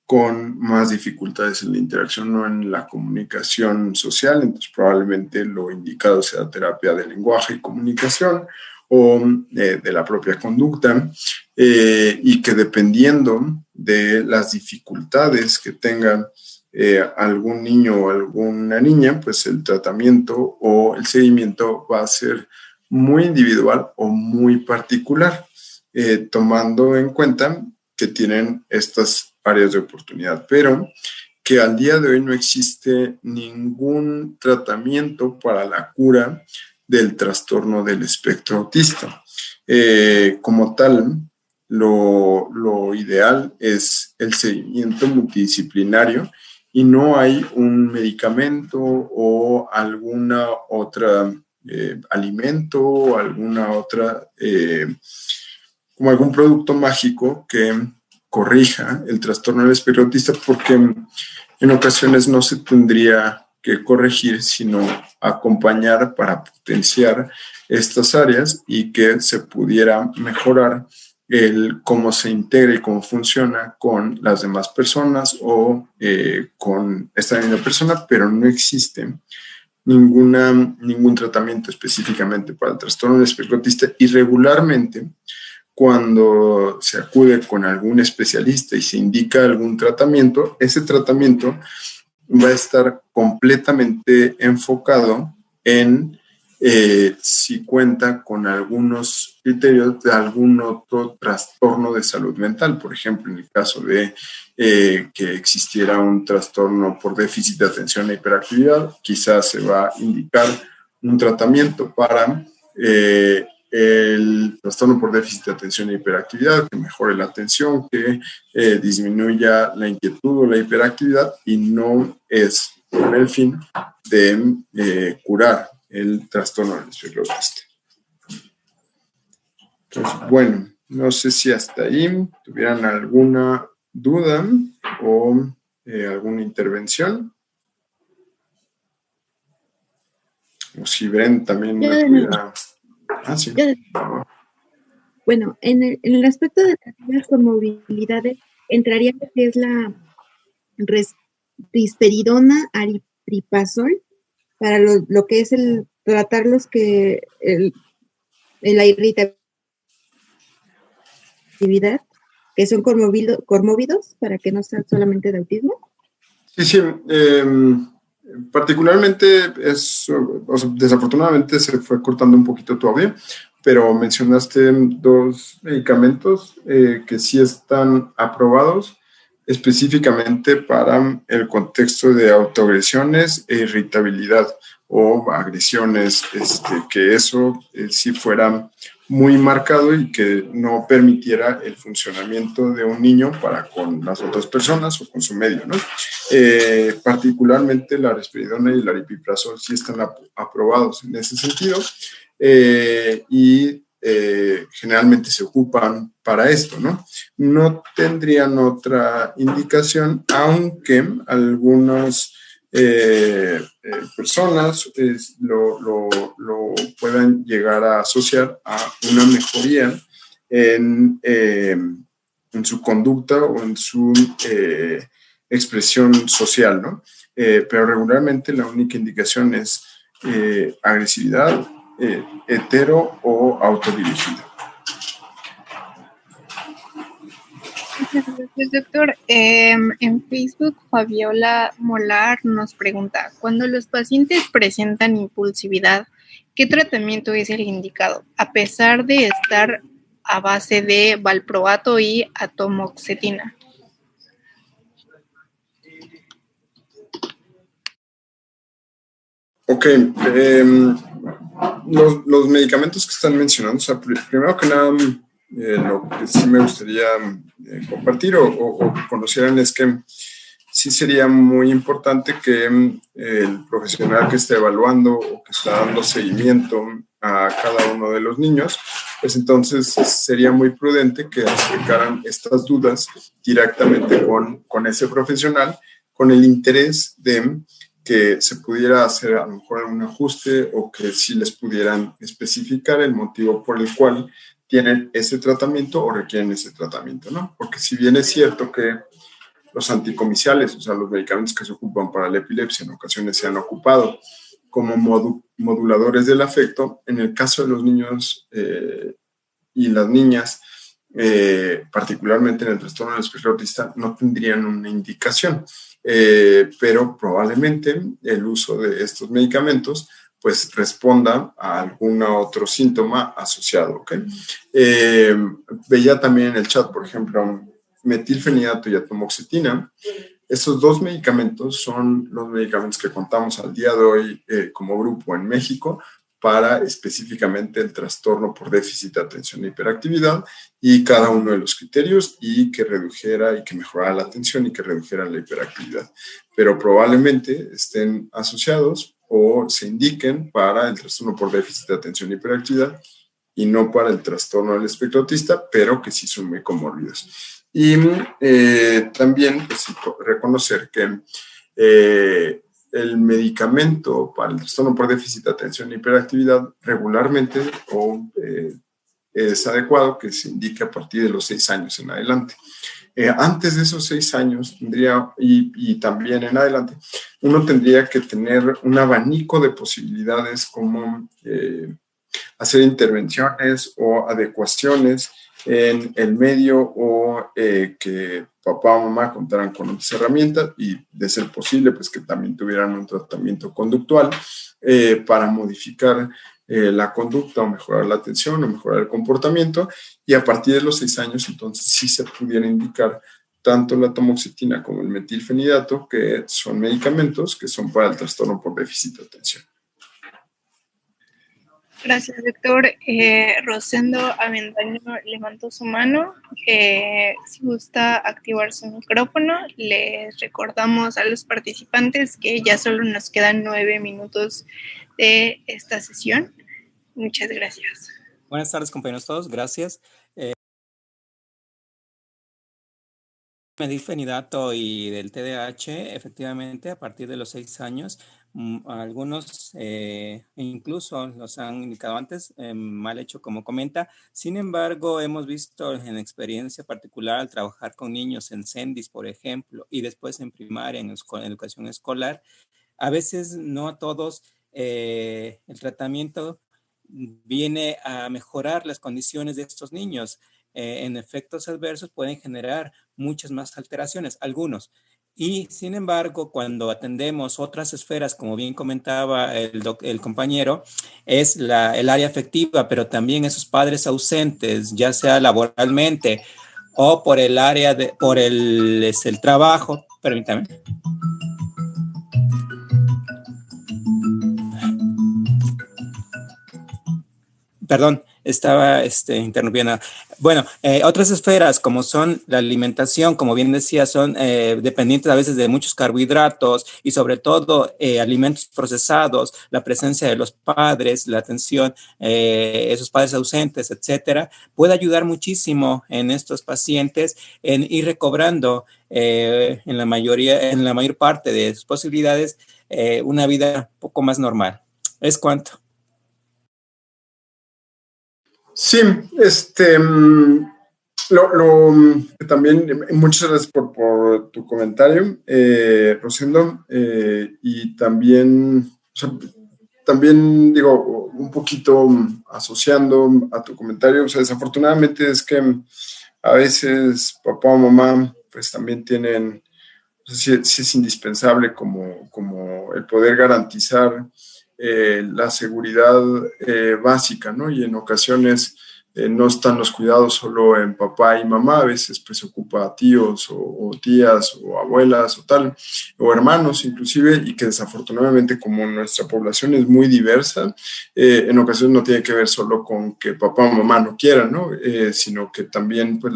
con más dificultades en la interacción o en la comunicación social, entonces probablemente lo indicado sea terapia de lenguaje y comunicación o de la propia conducta, y que dependiendo de las dificultades que tenga algún niño o alguna niña, pues el tratamiento o el seguimiento va a ser muy individual o muy particular, tomando en cuenta que tienen estas áreas de oportunidad, pero que al día de hoy no existe ningún tratamiento para la cura del trastorno del espectro autista. Como tal, lo ideal es el seguimiento multidisciplinario, y no hay un medicamento o alguna otra alimento o alguna otra, como algún producto mágico que corrija el trastorno del espectro autista, porque en ocasiones no se tendría que corregir, sino acompañar para potenciar estas áreas y que se pudiera mejorar el cómo se integra y cómo funciona con las demás personas o con esta misma persona, pero no existe ningún tratamiento específicamente para el trastorno del espectro autista, y regularmente cuando se acude con algún especialista y se indica algún tratamiento, ese tratamiento va a estar completamente enfocado en si cuenta con algunos criterios de algún otro trastorno de salud mental. Por ejemplo, en el caso de que existiera un trastorno por déficit de atención e hiperactividad, quizás se va a indicar un tratamiento para el trastorno por déficit de atención e hiperactividad, que mejore la atención, que disminuya la inquietud o la hiperactividad, y no es con el fin de curar el trastorno del espectro autista. Entonces, bueno, no sé si hasta ahí tuvieran alguna duda o alguna intervención. O si Bren también me pudiera... Ah, sí. Bueno, en el aspecto de las comorbilidades entraría lo que es la risperidona, aripiprazol, para lo que es el tratar la irritabilidad, que son comórbidos, para que no sean solamente de autismo. Sí. Particularmente desafortunadamente se fue cortando un poquito tu audio, pero mencionaste dos medicamentos que sí están aprobados específicamente para el contexto de autoagresiones e irritabilidad o agresiones, que eso sí fuera muy marcado y que no permitiera el funcionamiento de un niño para con las otras personas o con su medio, ¿no? Particularmente la risperidona y el aripiprazol sí están aprobados en ese sentido. y generalmente se ocupan para esto, ¿no? No tendrían otra indicación, aunque algunas personas lo puedan llegar a asociar a una mejoría en su conducta o en su expresión social, ¿no? Pero regularmente la única indicación es agresividad, hetero o autodirigida. Muchas gracias, doctor. En Facebook, Fabiola Molar nos pregunta, cuando los pacientes presentan impulsividad, ¿qué tratamiento es el indicado? A pesar de estar a base de valproato y atomoxetina. Ok, los medicamentos que están mencionando, o sea, primero que nada, lo que sí me gustaría compartir o que conocieran es que sí sería muy importante que el profesional que esté evaluando o que está dando seguimiento a cada uno de los niños, pues entonces sería muy prudente que acercaran estas dudas directamente con ese profesional, con el interés de que se pudiera hacer a lo mejor un ajuste o que sí les pudieran especificar el motivo por el cual tienen ese tratamiento o requieren ese tratamiento, ¿no? Porque si bien es cierto que los anticomiciales, o sea, los medicamentos que se ocupan para la epilepsia, en ocasiones se han ocupado como moduladores del afecto, en el caso de los niños y las niñas, particularmente en el trastorno del espectro autista, no tendrían una indicación, pero probablemente el uso de estos medicamentos pues responda a algún otro síntoma asociado, ¿ok? Veía también en el chat, por ejemplo, metilfenidato y atomoxetina. Esos dos medicamentos son los medicamentos que contamos al día de hoy como grupo en México para específicamente el trastorno por déficit de atención e hiperactividad y cada uno de los criterios y que redujera y que mejorara la atención y que redujera la hiperactividad. Pero probablemente estén asociados o se indiquen para el trastorno por déficit de atención e hiperactividad y no para el trastorno del espectro autista, pero que sí son muy comórbidos. Y también pues, reconocer que el medicamento para el trastorno por déficit de atención e hiperactividad regularmente es adecuado que se indique a partir de los 6 años en adelante. Antes de esos 6 años tendría, y también en adelante, uno tendría que tener un abanico de posibilidades como hacer intervenciones o adecuaciones en el medio o que papá o mamá contaran con otras herramientas y de ser posible pues que también tuvieran un tratamiento conductual para modificar la conducta o mejorar la atención o mejorar el comportamiento y a partir de los 6 años entonces sí se pudiera indicar tanto la atomoxetina como el metilfenidato, que son medicamentos que son para el trastorno por déficit de atención. Gracias, doctor. Rosendo Avendaño levantó su mano. Si gusta activar su micrófono, les recordamos a los participantes que ya solo nos quedan 9 minutos de esta sesión. Muchas gracias. Buenas tardes, compañeros todos. Gracias. Metilfenidato y del TDAH, efectivamente, a partir de los 6 años, algunos incluso los han indicado antes, mal hecho como comenta. Sin embargo, hemos visto en experiencia particular al trabajar con niños en CENDIS, por ejemplo, y después en primaria, en educación escolar, a veces no a todos el tratamiento viene a mejorar las condiciones de estos niños. En efectos adversos pueden generar muchas más alteraciones, algunos. Y sin embargo, cuando atendemos otras esferas, como bien comentaba el compañero, es el área afectiva, pero también esos padres ausentes, ya sea laboralmente o por el área por el trabajo. Permítame. Perdón, estaba interrumpiendo. Bueno, otras esferas como son la alimentación, como bien decía, son dependientes a veces de muchos carbohidratos y sobre todo alimentos procesados, la presencia de los padres, la atención, esos padres ausentes, etcétera, puede ayudar muchísimo en estos pacientes en ir recobrando en la mayor parte de sus posibilidades una vida un poco más normal. ¿Es cuánto? Sí, también, muchas gracias por tu comentario, Rosendo, y también, o sea, también digo, un poquito asociando a tu comentario, o sea, desafortunadamente es que a veces papá o mamá pues también tienen, sí es indispensable como el poder garantizar la seguridad básica, ¿no? Y en ocasiones no están los cuidados solo en papá y mamá, a veces pues se ocupa a tíos o tías o abuelas o tal, o hermanos inclusive, y que desafortunadamente como nuestra población es muy diversa, en ocasiones no tiene que ver solo con que papá o mamá no quieran, ¿no? Sino que también pues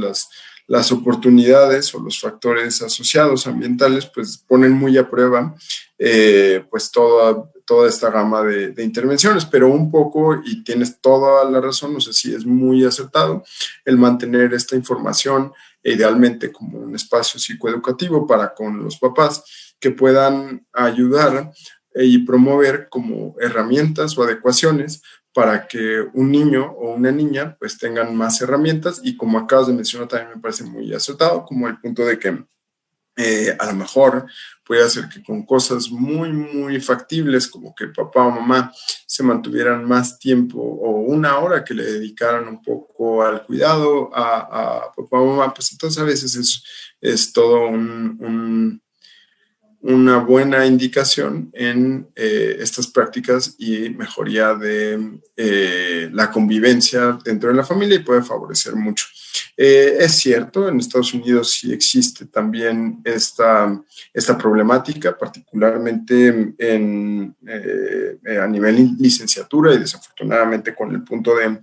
las oportunidades o los factores asociados ambientales pues ponen muy a prueba pues toda esta gama de intervenciones, pero un poco, y tienes toda la razón, no sé si es muy acertado, el mantener esta información idealmente como un espacio psicoeducativo para con los papás que puedan ayudar y promover como herramientas o adecuaciones para que un niño o una niña pues tengan más herramientas, y como acabas de mencionar también me parece muy acertado, como el punto de que a lo mejor puede ser que con cosas muy, muy factibles, como que papá o mamá se mantuvieran más tiempo o una hora que le dedicaran un poco al cuidado a papá o mamá, pues entonces a veces es todo una buena indicación en estas prácticas y mejoría de la convivencia dentro de la familia, y puede favorecer mucho. Es cierto, en Estados Unidos sí existe también esta problemática, particularmente a nivel licenciatura y desafortunadamente con el punto de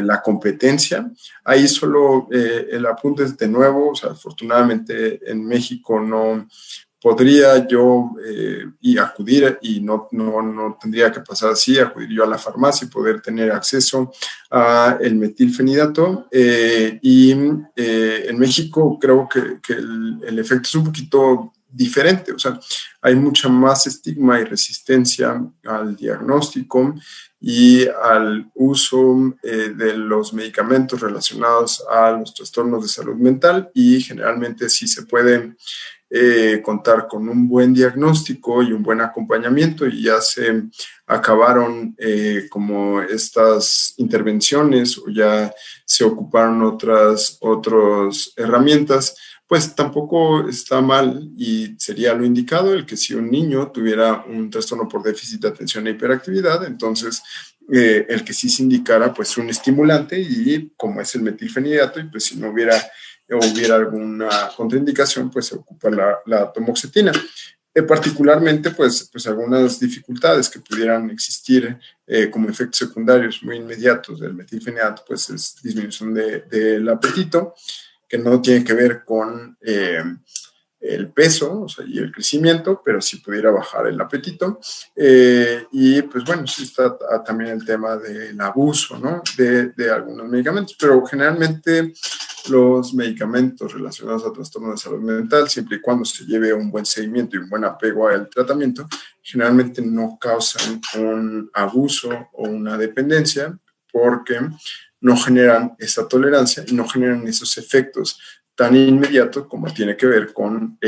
la competencia. Ahí solo el apunte es de nuevo, o sea, afortunadamente en México no podría yo y acudir, y no tendría que pasar así, acudir yo a la farmacia y poder tener acceso a el metilfenidato. En México creo que el efecto es un poquito diferente, o sea, hay mucha más estigma y resistencia al diagnóstico y al uso de los medicamentos relacionados a los trastornos de salud mental, y generalmente sí se puede contar con un buen diagnóstico y un buen acompañamiento, y ya se acabaron como estas intervenciones o ya se ocuparon otras herramientas, pues tampoco está mal, y sería lo indicado el que si un niño tuviera un trastorno por déficit de atención e hiperactividad, entonces el que sí se indicara pues un estimulante, y como es el metilfenidato, y pues si no hubiera alguna contraindicación, pues se ocupa la tomoxetina. Particularmente, pues algunas dificultades que pudieran existir como efectos secundarios muy inmediatos del metilfenidato, pues es disminución del apetito, que no tiene que ver con el peso, o sea, y el crecimiento, pero sí pudiera bajar el apetito. Y pues bueno, sí está también el tema del abuso, ¿no? de algunos medicamentos, pero generalmente los medicamentos relacionados a trastornos de salud mental, siempre y cuando se lleve un buen seguimiento y un buen apego al tratamiento, generalmente no causan un abuso o una dependencia, porque no generan esa tolerancia y no generan esos efectos tan inmediato como tiene que ver con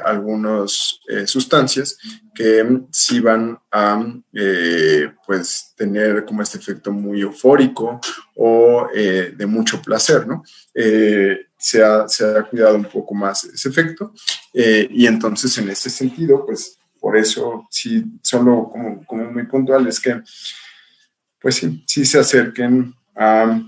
algunas sustancias que sí van a pues tener como este efecto muy eufórico o de mucho placer, ¿no? Se ha cuidado un poco más ese efecto, y entonces en ese sentido, pues por eso sí, solo como muy puntual es que pues sí se acerquen a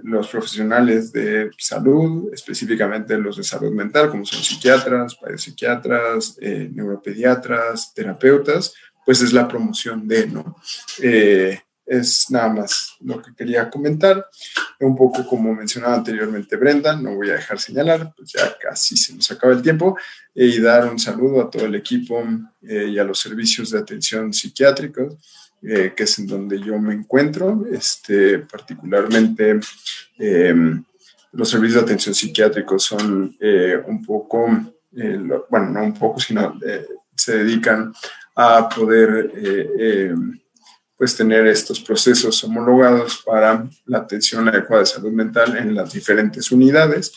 los profesionales de salud, específicamente los de salud mental, como son psiquiatras, psiquiatras, neuropediatras, terapeutas, pues es la promoción de, ¿no? es nada más lo que quería comentar. Un poco como mencionaba anteriormente Brenda, no voy a dejar señalar, pues ya casi se nos acaba el tiempo, y dar un saludo a todo el equipo y a los servicios de atención psiquiátricos, que es en donde yo me encuentro, particularmente los servicios de atención psiquiátricos son un poco, bueno, no un poco, sino se dedican a poder pues tener estos procesos homologados para la atención adecuada de salud mental en las diferentes unidades,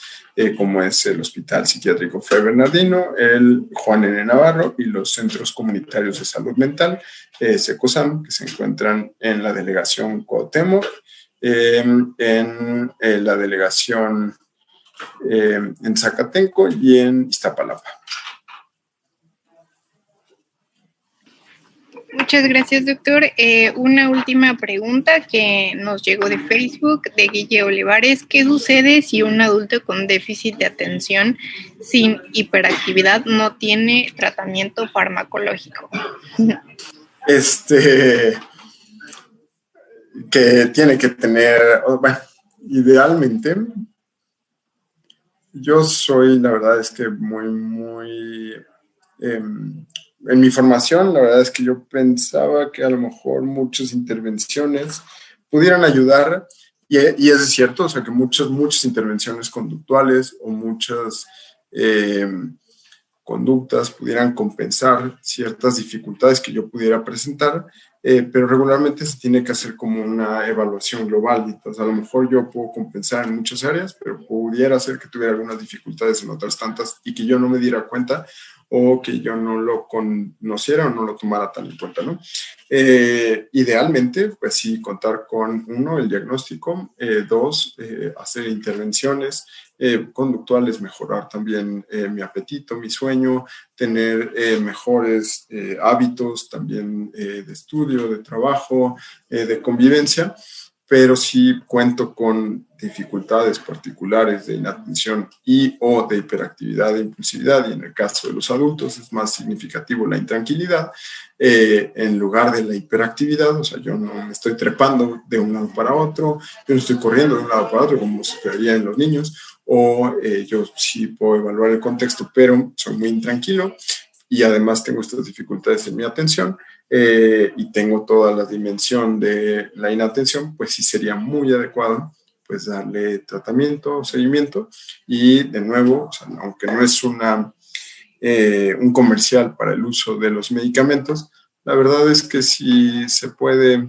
como es el Hospital Psiquiátrico Fray Bernardino, el Juan N. Navarro y los Centros Comunitarios de Salud Mental, SECOSAM, que se encuentran en la delegación Cuauhtémoc, en la delegación en Zacatenco y en Iztapalapa. Muchas gracias, doctor. Una última pregunta que nos llegó de Facebook, de Guille Olivares. ¿Qué sucede si un adulto con déficit de atención sin hiperactividad no tiene tratamiento farmacológico? Que tiene que tener, bueno, idealmente, yo soy, la verdad es que muy... en mi formación, la verdad es que yo pensaba que a lo mejor muchas intervenciones pudieran ayudar, y es cierto, o sea, que muchas intervenciones conductuales o muchas conductas pudieran compensar ciertas dificultades que yo pudiera presentar, pero regularmente se tiene que hacer como una evaluación global. Entonces, a lo mejor yo puedo compensar en muchas áreas, pero pudiera ser que tuviera algunas dificultades en otras tantas y que yo no me diera cuenta o que yo no lo conociera o no lo tomara tan en cuenta, ¿no? Idealmente, pues sí, contar con, uno, el diagnóstico, dos, hacer intervenciones conductuales, mejorar también mi apetito, mi sueño, tener mejores hábitos también de estudio, de trabajo, de convivencia, pero sí cuento con dificultades particulares de inatención y o de hiperactividad e impulsividad, y en el caso de los adultos es más significativo la intranquilidad en lugar de la hiperactividad. O sea, yo no me estoy trepando de un lado para otro, yo no estoy corriendo de un lado para otro como se vería en los niños, o yo sí puedo evaluar el contexto, pero soy muy intranquilo y además tengo estas dificultades en mi atención y tengo toda la dimensión de la inatención, pues sí sería muy adecuado pues darle tratamiento, seguimiento, y de nuevo, o sea, aunque no es un comercial para el uso de los medicamentos, la verdad es que si se puede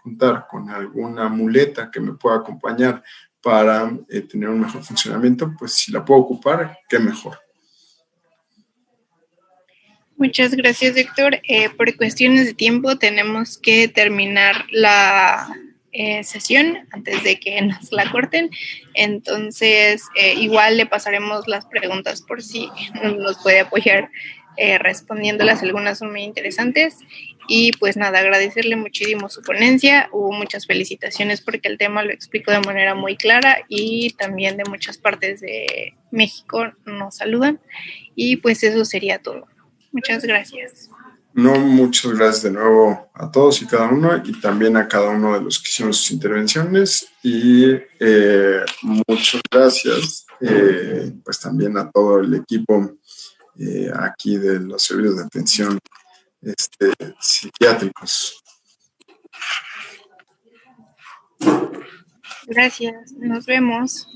contar con alguna muleta que me pueda acompañar para tener un mejor funcionamiento, pues si la puedo ocupar, qué mejor. Muchas gracias, doctor. Por cuestiones de tiempo tenemos que terminar la sesión antes de que nos la corten. Entonces, igual le pasaremos las preguntas por si nos puede apoyar respondiéndolas. Algunas son muy interesantes. Y pues nada, agradecerle muchísimo su ponencia. Hubo muchas felicitaciones porque el tema lo explico de manera muy clara y también de muchas partes de México nos saludan. Y pues eso sería todo. Muchas gracias. No, muchas gracias de nuevo a todos y cada uno, y también a cada uno de los que hicieron sus intervenciones, y muchas gracias pues también a todo el equipo aquí de los servicios de atención psiquiátricos. Gracias, nos vemos.